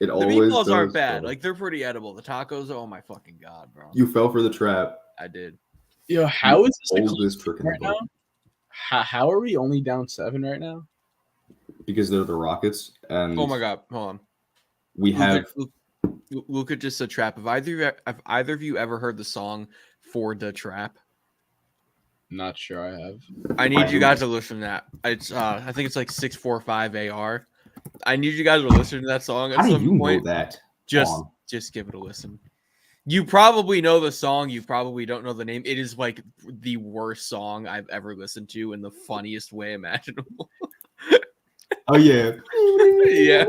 The meatballs aren't bad. Like, they're pretty edible. The tacos, oh my fucking God, bro. You fell for the trap. I did. Yo, how is this oldest trick right now? How are we only down 7 right now? Because they're the Rockets. And oh my God, hold on. We have Luka just a trap. Have either of you ever heard the song For the Trap? Not sure I have. I need you guys to listen to that. It's I think it's like 645 AR. I need you guys to listen to that song at some point. Know that? Just give it a listen. You probably know the song. You probably don't know the name. It is like the worst song I've ever listened to in the funniest way imaginable. Oh yeah. Yeah.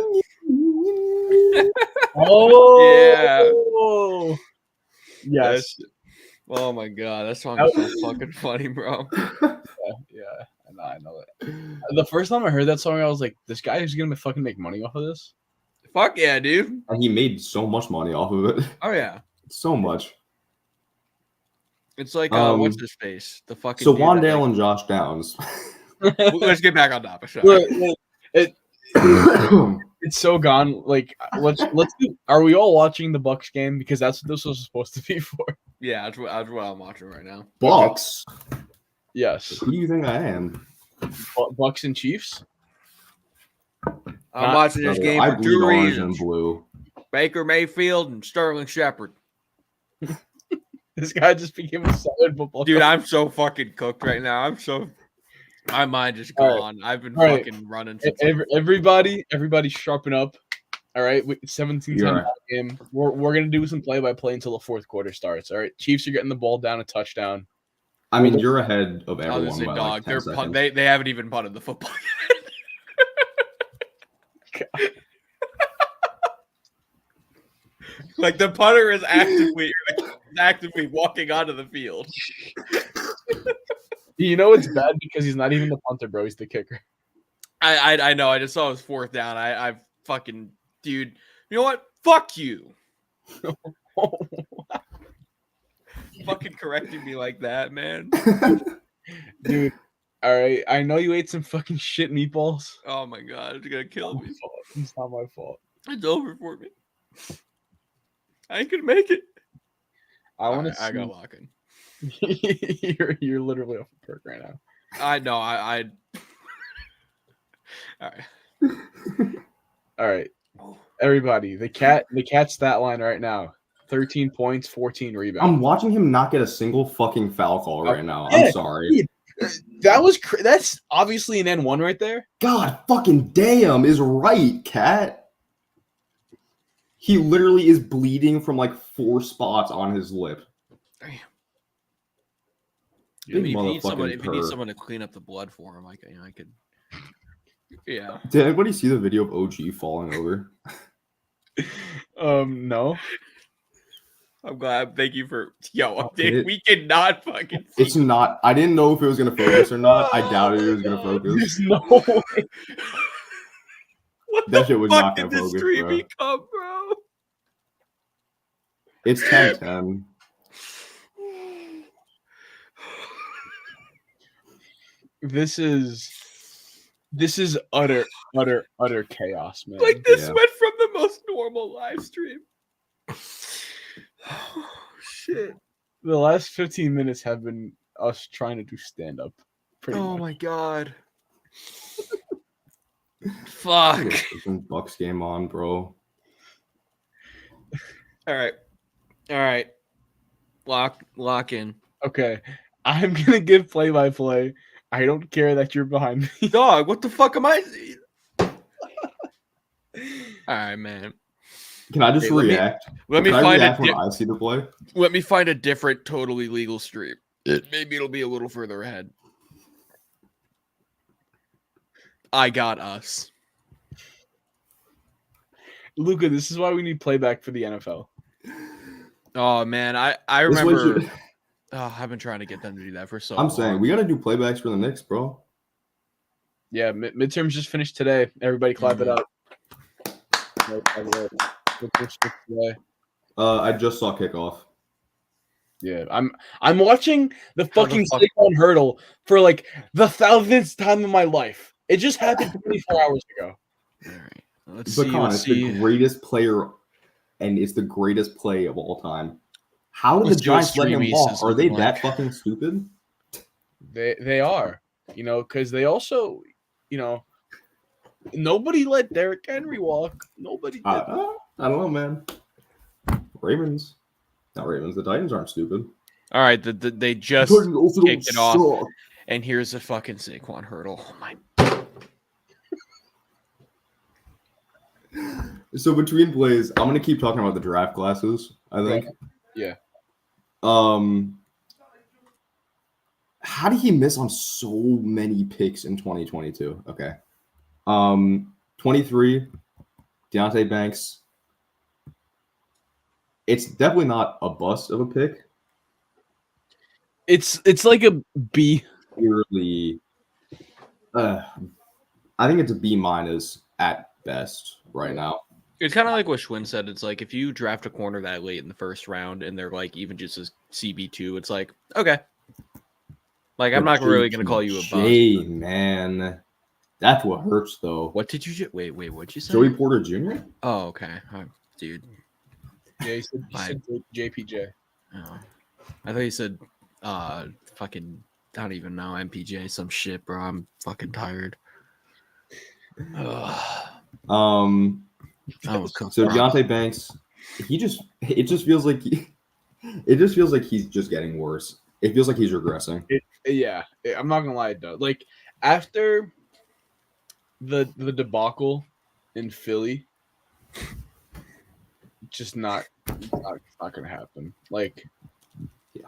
Oh yeah. Yes. Oh my God, that song is so fucking funny, bro. Yeah, I know that. The first time I heard that song, I was like, "This guy is gonna fucking make money off of this." Fuck yeah, dude! And he made so much money off of it. Oh yeah, so much. It's like what's his face? The fucking so Wandale and Josh Downs. Let's get back on topic. It's so gone. Like let's do. Are we all watching the Bucks game? Because that's what this was supposed to be for. Yeah, that's what I'm watching right now. Bucks. Yes. Who do you think I am? Bucks and Chiefs. I'm watching this game for 2 reasons: blue. Baker Mayfield and Sterling Shepard. This guy just became a solid football. Dude, I'm so fucking cooked right now. My mind just gone. I've been fucking running. Everybody sharpen up. All right, 17-10 game. We're gonna do some play-by-play until the fourth quarter starts. All right, Chiefs are getting the ball down a touchdown. I mean, you're ahead of everyone. By dog. Like 10 seconds. They haven't even punted the football yet. Like the punter is actively walking onto the field. You know it's bad because he's not even the punter, bro. He's the kicker. I know. I just saw his 4th down. I fucking dude. You know what? Fuck you. Fucking correcting me like that, man. Dude. All right. I know you ate some fucking shit meatballs. Oh my God, it's gonna kill me. It's not my fault. It's over for me. I ain't gonna make it. I want to. I got locking. You're literally off the perk right now. I know. I. All right. All right. Everybody, the cat stat line right now: 13 points, 14 rebounds. I'm watching him not get a single fucking foul call right now. I'm sorry. That's obviously an N1 right there. God fucking damn is right, Cat. He literally is bleeding from like 4 spots on his lip. Damn. Big if you need motherfucking someone to clean up the blood for him, I could. Yeah. Did anybody see the video of OG falling over? No. I'm glad. Thank you for Oh, dude, we cannot fucking see. It's not. I didn't know if it was gonna focus or not. I doubted it was gonna focus. There's no way. What That the shit was fuck not did gonna this focus, stream bro. become, bro? It's 10-10. This is utter chaos, man. Like this Yeah. went from the most normal live stream. Oh shit. The last 15 minutes have been us trying to do stand up. Pretty Oh much. my god. Fuck. Bucks game on, bro. All right. Lock in. Okay. I'm gonna give play by play. I don't care that you're behind me. Dog, what the fuck am I? All right, man. Can I just Hey, let me- react? Let me Can I find react a when I see the play? let me find a different totally legal stream. Maybe it'll be a little further ahead. I got us. Luca, this is why we need playback for the NFL. Oh man, I This way remember. should- I've been trying to get them to do that for so I'm long. saying we gotta do playbacks for the Knicks, bro. Yeah, midterms just finished today. Everybody clap it up. Midterms finished today. I just saw kickoff. Yeah, I'm watching the How the fucking fuck- Saquon hurdle for like the 1000th time in my life. It just happened 24 hours ago. All right, let's But see. Con, Let's it's see. the greatest player, and it's the greatest play of all time. How did Let's the do what Giants let him Streamies walk? is Are they looking that like. fucking stupid? They are, because they also, nobody let Derrick Henry walk. Nobody did. I don't know, man. Ravens, not Ravens. The Titans aren't stupid. All right, they just Titans also kicked it off. suck. and here's a fucking Saquon hurdle. Oh my. So between plays, I'm gonna keep talking about the draft classes. I think. Yeah. How did he miss on so many picks in 2022? Okay. 23, Deontay Banks. It's definitely not a bust of a pick. It's like a B. Purely, I think it's a B minus at best right now. It's kind of like what Schwinn said. It's like if you draft a corner that late in the first round and they're like even just as CB2, it's like, okay. Like, I'm not really going to call you a bust. Jay, man. That's what hurts, though. What did you just wait? What'd you say? Joey Porter Jr.? Oh, okay. Dude. Yeah, he said JPJ. Oh. I thought you said fucking, I don't even know, MPJ, some shit, bro. I'm fucking tired. Ugh. So Deontay Banks, it just feels like he's just getting worse. It feels like he's regressing. I'm not gonna lie, it does. Like after the debacle in Philly, just not gonna happen. Like, yeah,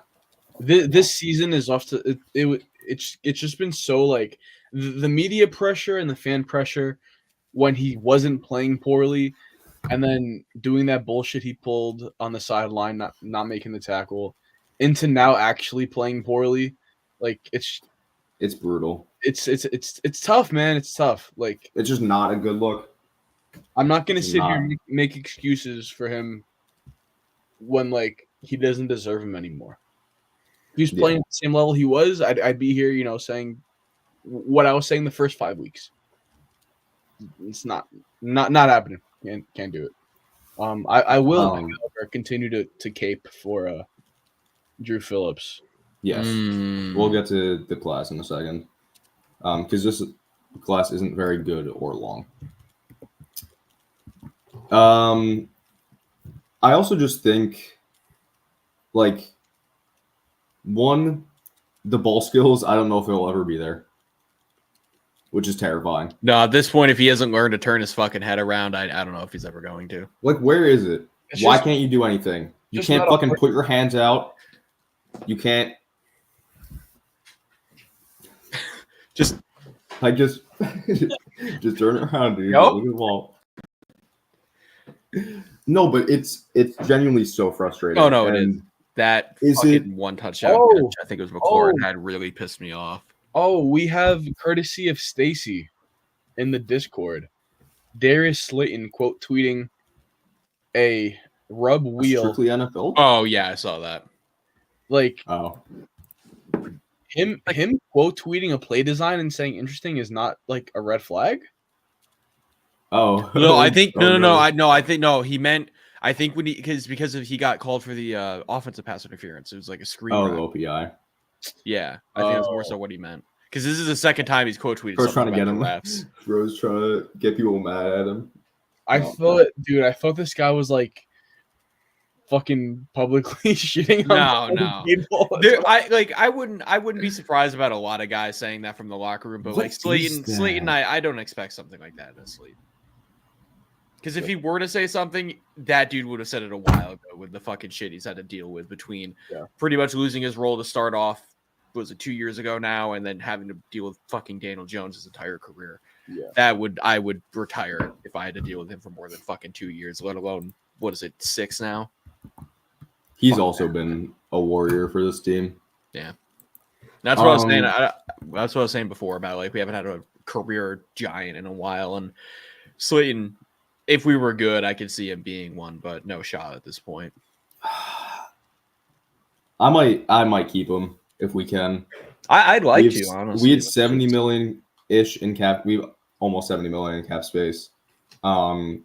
this season is off to it's just been so like the media pressure and the fan pressure when he wasn't playing poorly, and then doing that bullshit he pulled on the sideline, not making the tackle, into now actually playing poorly. Like it's brutal. It's tough, man. It's tough. Like It's just not a good look. I'm not gonna sit here Not. and make excuses for him when like he doesn't deserve him anymore. If he was playing at the same level he was, I'd be here, saying what I was saying the first 5 weeks. It's not happening. Can't do it. I will however, continue to cape for Drew Phillips. Yes, we'll get to the class in a second, because this class isn't very good or long. I also just think, like, one, the ball skills, I don't know if it'll ever be there, which is terrifying. No, at this point, if he hasn't learned to turn his fucking head around, I don't know if he's ever going to. Like, where is it? It's Why just- can't you do anything? You just can't not a fucking part- put your hands out. You can't. Just Like, just turn it around, dude. Nope. Look at the ball. No, but it's genuinely so frustrating. Oh no, it And is. That is fucking one touchdown catch, I think it was McLaurin, had really pissed me off. Oh, we have courtesy of Stacy in the Discord. Darius Slayton quote tweeting a rub wheel. Strictly NFL? Oh yeah, I saw that. Like Oh. him quote tweeting a play design and saying interesting is not like a red flag. Oh. No, I think Oh, no. I think no. He meant I think when because he got called for the offensive pass interference. It was like a screen. Oh, route. OPI. Yeah, I think that's more so what he meant. Because this is the second time he's quote tweeted Bro's something trying to about get the him. refs. Bro's trying to get people mad at him. I No. thought this guy was like fucking publicly shitting on No. people. I wouldn't be surprised about a lot of guys saying that from the locker room, but What like is Slayton, that? I don't expect something like that in Slayton. Because if he were to say something, that dude would have said it a while ago with the fucking shit he's had to deal with between pretty much losing his role to start off, was it 2 years ago now, and then having to deal with fucking Daniel Jones his entire career. Yeah. I would retire if I had to deal with him for more than fucking 2 years, let alone, what is it, 6 now? He's also been a warrior for this team. Yeah. That's what I was saying. That's what I was saying before about like we haven't had a career giant in a while, and Slayton, if we were good, I could see him being one, but no shot at this point. I might keep him if we can. I'd like to, honestly. We had 70 million ish in cap. We've almost 70 million in cap space. The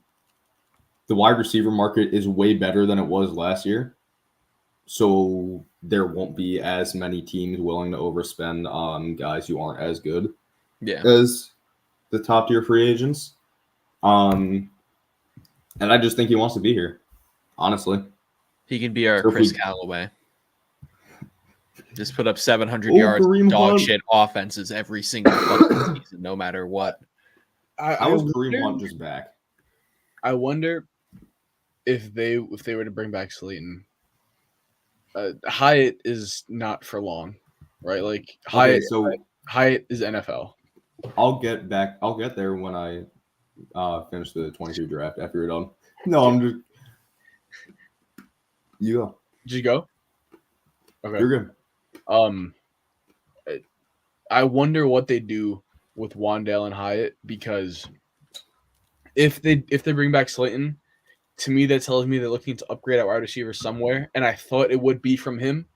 wide receiver market is way better than it was last year. So there won't be as many teams willing to overspend on guys who aren't as good as the top tier free agents. And I just think he wants to be here, honestly. He can be our So Chris Callaway. Just put up 700 yards, Kareem dog Hunt. shit offenses every single fucking season, no matter what. How was Kareem Hunt just back? I wonder if they were to bring back Slayton. Hyatt is not for long, right? Like Hyatt is NFL. I'll get there when I finish the 22 draft after you're done. No, I'm just you go. Did you go? Okay. You're good. I wonder what they do with Wandale and Hyatt, because if they bring back Slayton, to me that tells me they're looking to upgrade at wide receiver somewhere, and I thought it would be from him.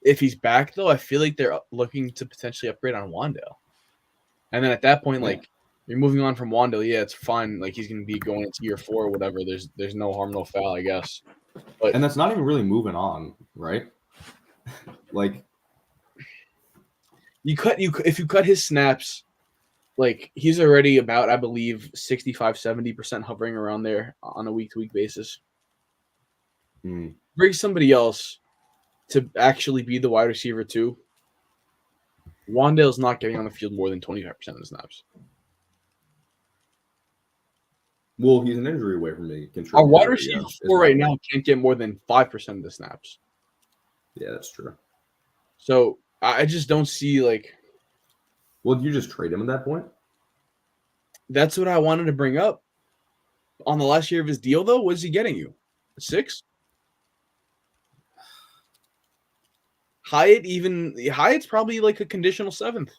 If he's back though, I feel like they're looking to potentially upgrade on Wandale, and then at that point, like you're moving on from Wandale, it's fine. Like he's gonna be going into year 4 or whatever. There's no harm, no foul, I guess. But And that's not even really moving on, right? Like if you cut his snaps, like he's already about, I believe, 65-70% hovering around there on a week-to-week basis. Bring somebody else to actually be the wide receiver too. Wandale's not getting on the field more than 25% of the snaps. well, he's an injury away from being contributing. Our wide receiver 4 right now can't get more than 5% of the snaps. Yeah, that's true. So I just don't see like. Well, you just trade him at that point? That's what I wanted to bring up. On the last year of his deal, though, what is he getting you? 6? Hyatt's probably like a conditional 7th.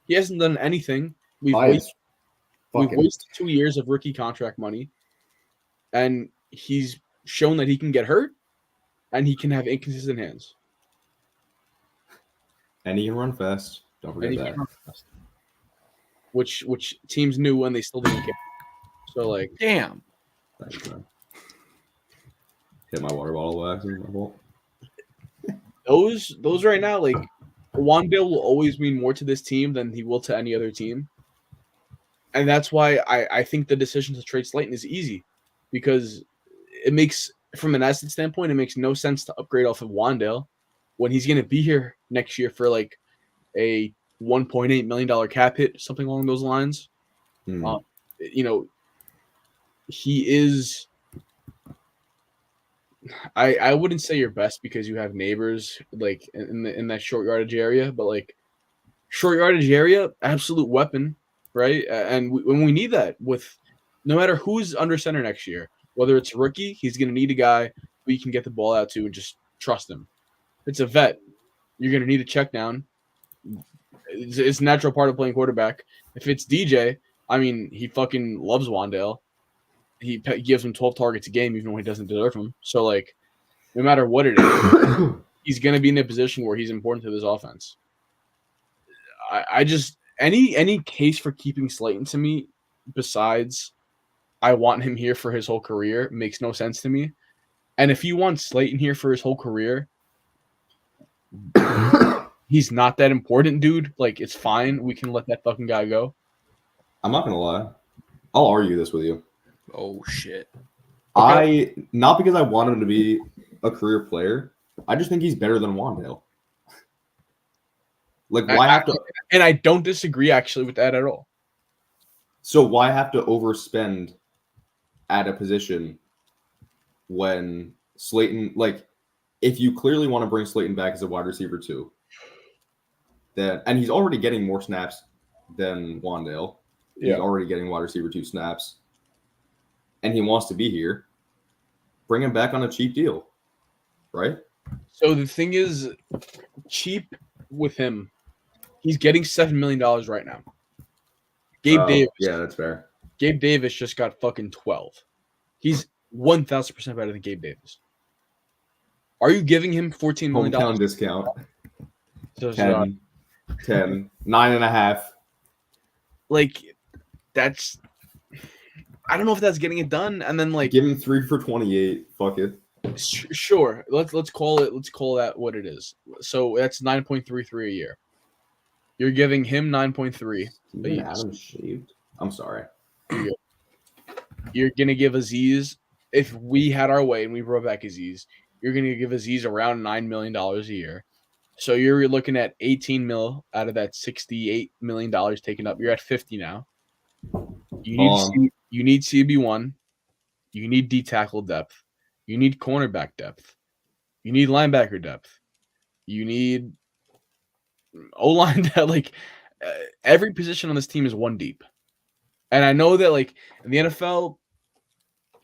He hasn't done anything. We've wasted 2 years of rookie contract money, and he's shown that he can get hurt, and he can have inconsistent hands. And he can run fast. Don't forget that. Which teams knew when they still didn't care. So like, damn. Thanks, man. Hit my water bottle by accident. My fault. Those right now, like Wandale will always mean more to this team than he will to any other team. And that's why I think the decision to trade Slayton is easy, because it makes, from an asset standpoint, it makes no sense to upgrade off of Wandale when he's going to be here next year for like a $1.8 million cap hit, something along those lines. He is. I wouldn't say your best because you have neighbors like in that short yardage area, but like short yardage area, absolute weapon, right? And when we need that, with no matter who's under center next year, Whether it's a rookie, he's going to need a guy who you can get the ball out to and just trust him. If it's a vet, you're going to need a check down. It's a natural part of playing quarterback. If it's DJ, I mean, he fucking loves Wandale. He gives him 12 targets a game, even when he doesn't deserve them. So, like, no matter what it is, he's going to be in a position where he's important to this offense. I just any case for keeping Slayton to me, besides I want him here for his whole career, makes no sense to me. And if you want Slayton here for his whole career, he's not that important, dude. Like, it's fine. We can let that fucking guy go. I'm not gonna lie. I'll argue this with you. Oh shit. Okay. Not because I want him to be a career player. I just think he's better than Wandale. Like, why have to? And I don't disagree actually with that at all. So why have to overspend at a position when Slayton, like, if you clearly want to bring Slayton back as a wide receiver too, then, and he's already getting more snaps than Wandale. He's already getting wide receiver 2 snaps, and he wants to be here. Bring him back on a cheap deal, right? So the thing is, cheap with him. He's getting $7 million right now. Gabe Davis. Yeah, that's fair. Gabe Davis just got fucking 12. He's 1,000% better than Gabe Davis. Are you giving him $14 million? Hometown discount. So, 10, 9.5. Like, that's. I don't know if that's getting it done. And then, like, give him 3 for 28. Fuck it. Sure. Let's call it. Let's call that what it is. So that's 9.33 a year. You're giving him 9.3. Adam shaved. I'm sorry. You're gonna give Aziz, if we had our way and we brought back Aziz, you're gonna give Aziz around $9 million a year. So you're looking at 18 mil out of that $68 million taken up. You're at 50 now. You need CB1. You need D tackle depth. You need cornerback depth. You need linebacker depth. You need O-line. Like, every position on this team is one deep. And I know that, like, in the NFL,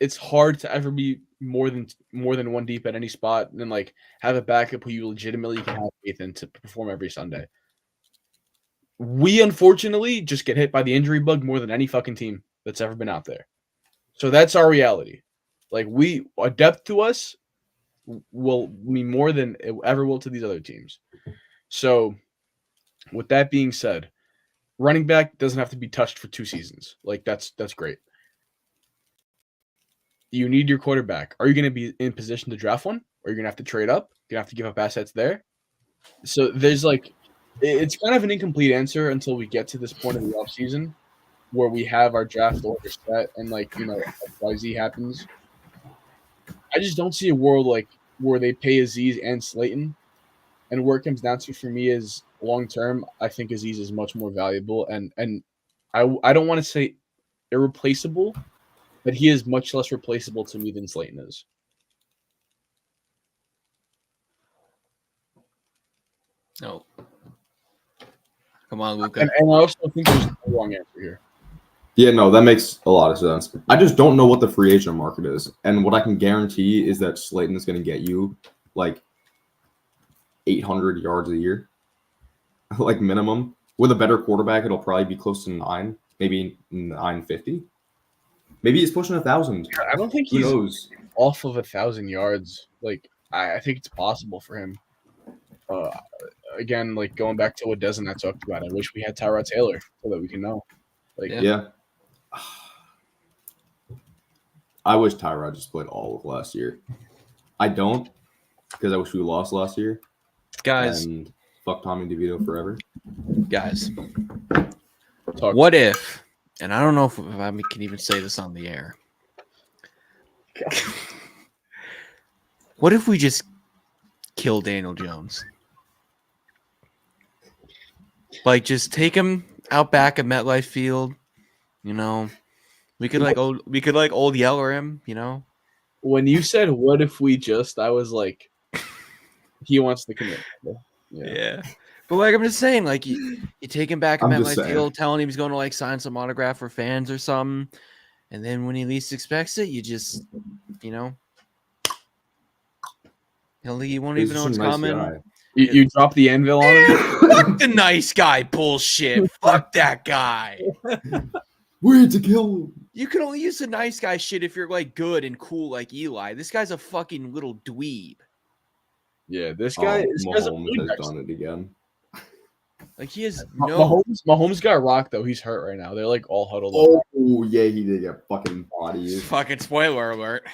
it's hard to ever be more than one deep at any spot and, like, have a backup who you legitimately can have faith in to perform every Sunday. We, unfortunately, just get hit by the injury bug more than any fucking team that's ever been out there. So that's our reality. Like, a depth to us will mean more than it ever will to these other teams. So, with that being said, running back doesn't have to be touched for 2 seasons. Like, that's great. You need your quarterback. Are you going to be in position to draft one? Or are you going to have to trade up? You're going to have to give up assets there? So there's, like, it's kind of an incomplete answer until we get to this point of the offseason where we have our draft order set and, like, you know, XYZ happens. I just don't see a world, like, where they pay Aziz and Slayton. And where it comes down to for me is long term, I think Aziz is much more valuable. And I don't want to say irreplaceable, but he is much less replaceable to me than Slayton is. No. Come on, Luca. And I also think there's no wrong answer here. Yeah, no, that makes a lot of sense. I just don't know what the free agent market is. And what I can guarantee is that Slayton is going to get you, like, 800 yards a year, like, minimum. With a better quarterback, it'll probably be close to 9, maybe 950. Maybe he's pushing 1,000. I don't think he's off of 1,000 yards. Like, I think it's possible for him. Again, like, going back to what Des and I talked about, I wish we had Tyrod Taylor so that we can know. Like, yeah. I wish Tyrod just played all of last year. I don't, because I wish we lost last year. Guys. And fuck Tommy DeVito forever. Guys. What if, and I don't know if I can even say this on the air. What if we just kill Daniel Jones? Like, just take him out back at MetLife Field, you know. We could old Yeller him, you know. When you said what if we just, I was like, he wants to commit. Yeah. But, like, I'm just saying, like, you take him back at MetLife Field, telling him he's going to, like, sign some autograph for fans or something. And then when he least expects it, you just, you know, he won't He's even know just it's a nice coming. guy. You drop the anvil on him? Fuck the nice guy bullshit. Fuck that guy. Wait to kill him. You can only use the nice guy shit if you're like good and cool like Eli. This guy's a fucking little dweeb. Yeah, this guy's a Mahomes point has guard. done it again. Like he has no. Mahomes got rocked though. He's hurt right now. They're like all huddled up. Oh yeah, he did get fucking bodied. Fucking spoiler alert.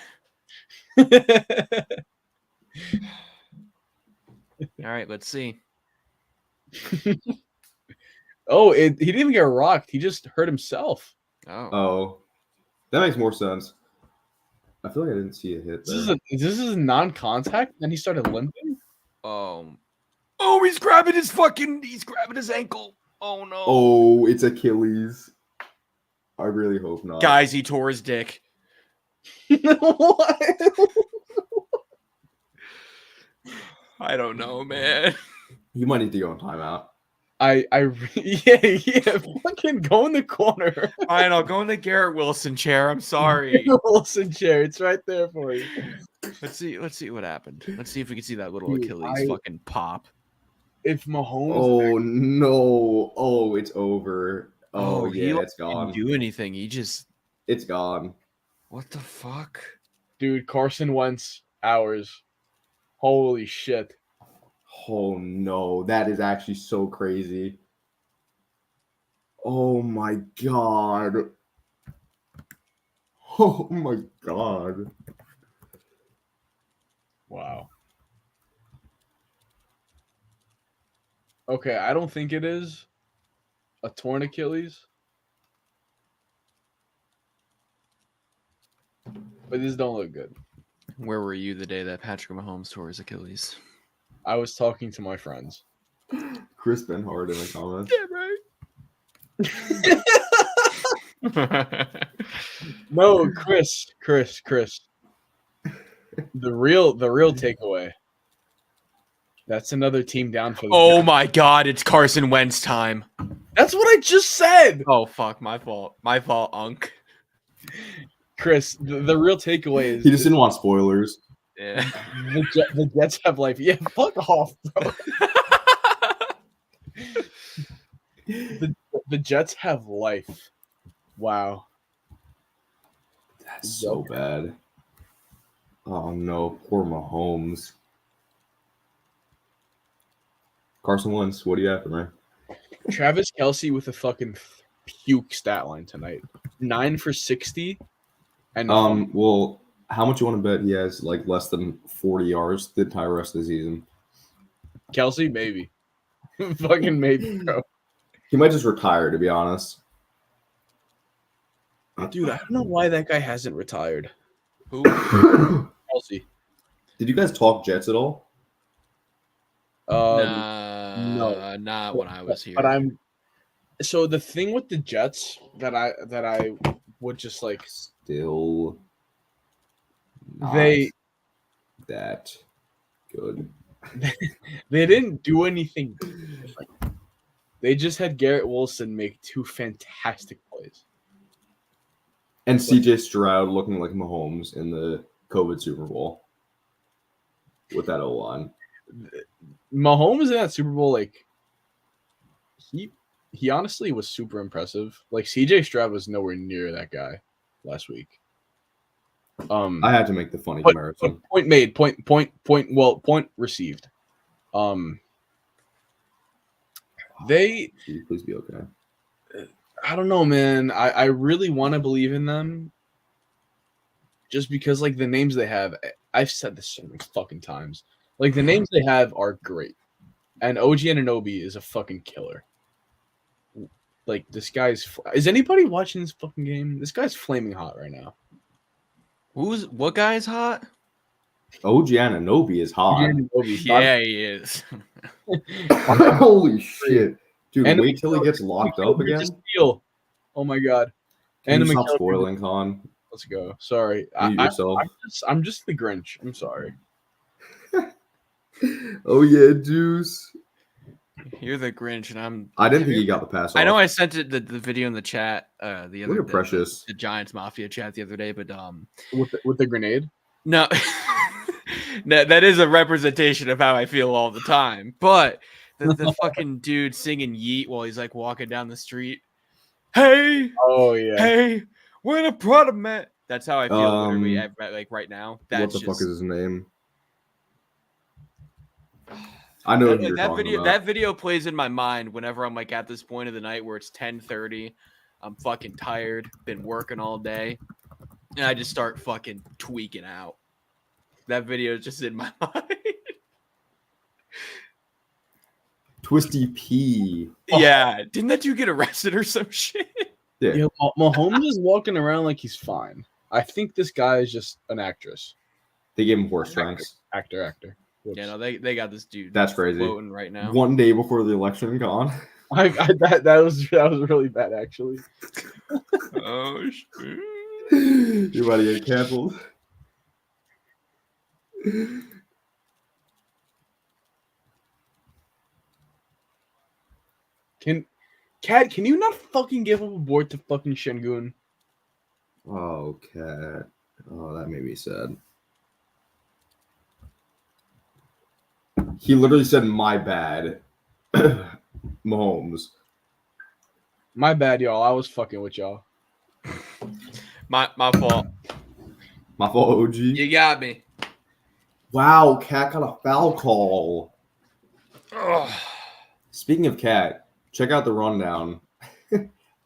All right, let's see. Oh, he didn't even get rocked. He just hurt himself. Oh. That makes more sense. I feel like I didn't see a hit there. This is non-contact. Then he started limping. Oh, he's grabbing his ankle. Oh no. Oh, it's Achilles. I really hope not. Guys, he tore his dick. What? I don't know, man. You might need to go on timeout. Yeah, fucking go in the corner. Fine, I'll go in the Garrett Wilson chair. I'm sorry. Wilson chair, it's right there for you. Let's see what happened. Let's see if we can see that little Dude, Achilles fucking pop. If Mahomes, Oh no! Oh, it's over. Oh he yeah, like it's gone. didn't do anything. He just It's gone. what the fuck? dude, Carson Wentz hours. Holy shit! Oh no, that is actually so crazy. Oh my god. Oh my god. Wow. Okay, I don't think it is a torn Achilles, but these don't look good. Where were you the day that Patrick Mahomes tore his Achilles? I was talking to my friends. Chris Benhard in the comments. No, Chris. The real takeaway. That's another team down for the Oh my god, it's Carson Wentz time. That's what I just said. Oh fuck, my fault. My fault, Unk. Chris, the real takeaway is He just didn't want spoilers. Yeah. the Jets have life. Yeah, fuck off, bro. The Jets have life. Wow. That's so bad. Oh no, poor Mahomes. Carson Wentz, what do you have for me? Travis Kelce with a fucking puke stat line tonight. 9 for 60. And Well, how much you want to bet he has like less than 40 yards the entire rest of the season? Kelce, maybe. Fucking maybe, bro. He might just retire, to be honest. Dude, I don't know why that guy hasn't retired. Who? Kelce. Did you guys talk Jets at all? No, not when I was here. But I'm so the thing with the Jets that I would just like Still not they that good. they didn't do anything different. They just had Garrett Wilson make 2 fantastic plays. And CJ Stroud looking like Mahomes in the COVID Super Bowl with that O-line. Mahomes in that Super Bowl, like he honestly was super impressive. Like CJ Stroud was nowhere near that guy last week. I had to make the funny But comparison. point made. Point received. They, Please be okay. I don't know, man. I really want to believe in them. Just because, like, the names they have, I've said this so many fucking times. Like, the names they have are great, and OG Anunoby is a fucking killer. Like, this guy's. Is anybody watching this fucking game? This guy's flaming hot right now. What guy's hot? OG Anunoby is hot. Yeah, he is. Holy shit. Dude, And wait till he gets locked up again. Steal. Oh my god. Can And you stop spoiling, Con? Let's go. Sorry. Mute yourself. I'm just the Grinch. I'm sorry. Oh yeah, Juice. You're the Grinch, and I didn't think he got the pass off. I know I sent it the video in the chat the other Look at day, Precious. the Giants Mafia chat the other day, but with the grenade. no, that is a representation of how I feel all the time. But the fucking dude singing Yeet while he's like walking down the street. Hey, Oh yeah. hey, we're the product man. That's how I feel literally like right now. That's what the just, fuck is his name? I know who you're that talking video. about. That video plays in my mind whenever I'm like at this point of the night where it's 10:30. I'm fucking tired, been working all day, and I just start fucking tweaking out. That video is just in my mind. Twisty P. Yeah, didn't that dude get arrested or some shit? Yeah. Mahomes is walking around like he's fine. I think this guy is just an actress. They gave him horse tracks. Actor. Whoops. Yeah, no, they got this dude. That's crazy. Floating right now. One day before the election gone. That was really bad actually. Oh shit. You're about to get canceled. Can you not fucking give up a board to fucking Shengun? Oh, Cat. Oh, that made me sad. He literally said, "My bad." Mahomes. My bad, y'all. I was fucking with y'all. My fault. My fault, OG. You got me. Wow, Cat got a foul call. Ugh. Speaking of Cat, check out the rundown.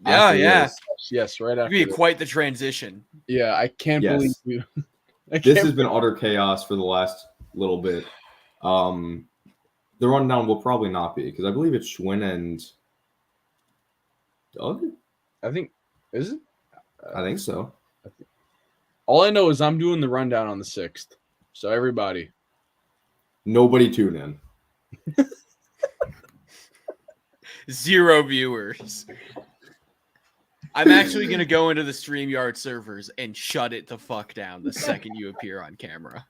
Yeah. Yes, right It'd after. be this. quite the transition. Yeah, I can't Yes. believe you. This has been utter chaos for the last little bit. The rundown will probably not be because I believe it's Schwinn and Doug. I think is it? I think so. All I know is I'm doing the rundown on the 6th. So everybody. Nobody tune in. 0 viewers. I'm actually going to go into the StreamYard servers and shut it the fuck down the second you appear on camera.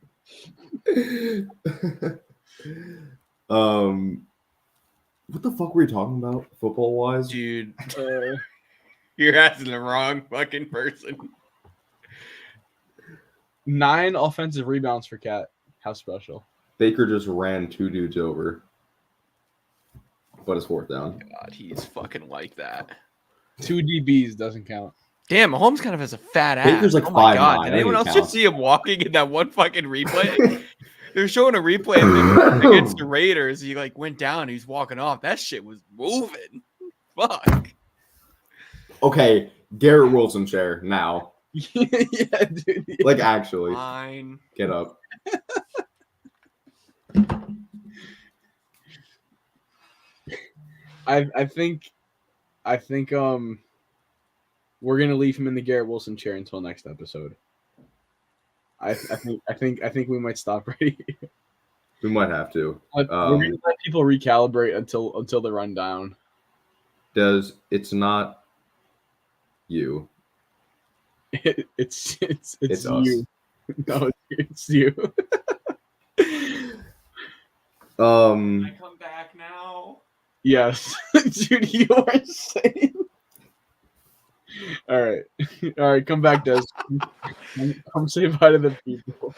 What the fuck were we talking about football wise? Dude, you're asking the wrong fucking person. 9 offensive rebounds for Cat. How special. Baker just ran 2 dudes over. But it's 4th down. God, he's fucking like that. 2 DBs doesn't count. Damn, Mahomes kind of has a fat ass. Baker's like oh my 5'9". God, did That anyone even else counts. just see him walking in that one fucking replay? They're showing a replay of him against the Raiders. He like went down. He was walking off. That shit was moving. Fuck. Okay, Garrett Wilson chair now. Yeah, dude. Like actually, Fine. get up. I think we're gonna leave him in the Garrett Wilson chair until next episode. I think we might stop right here. We might have to. We're gonna let people recalibrate until the rundown. It's not you. It's It's you. No, it's you. Can I come back now? Yes, dude, you are insane. All right, come back, Des. Come say bye to the people.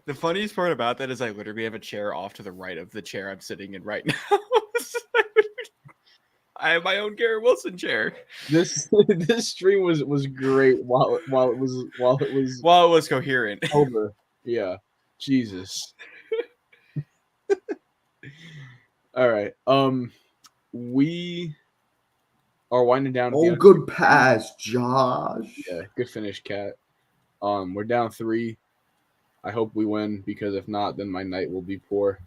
The funniest part about that is I literally have a chair off to the right of the chair I'm sitting in right now. I have my own Garrett Wilson chair. This stream was great while it was Coherent. over. Yeah, Jesus. All right. We are winding down. Oh, good pass, Josh. Yeah, good finish, Cat. We're down 3. I hope we win because if not, then my night will be poor.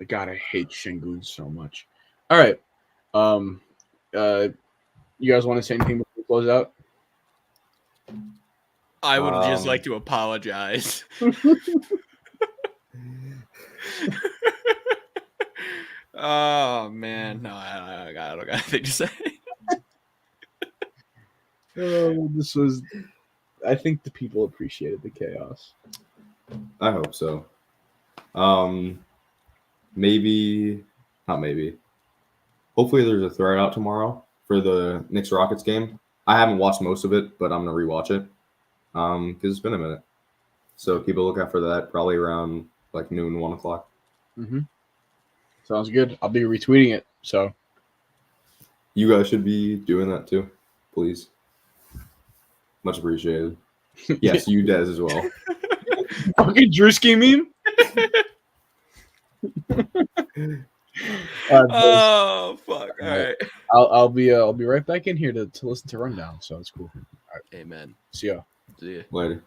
God, I hate Shengun so much. All right. You guys want to say anything before we close out? I would just like to apologize. Oh man, no, I don't got anything to say. This was. I think the people appreciated the chaos. I hope so. maybe, not maybe. Hopefully there's a thread out tomorrow for the Knicks Rockets game. I haven't watched most of it, but I'm gonna rewatch it because it's been a minute. So keep a lookout for that. Probably around like noon, 1 o'clock. Mm-hmm. Sounds good. I'll be retweeting it. So You guys should be doing that too, please. Much appreciated. Yes, you Dez as well. fucking Drewski meme. Oh fuck! All right. I'll be right back in here to listen to Rundown. So it's cool. Amen. See ya. See ya. Later.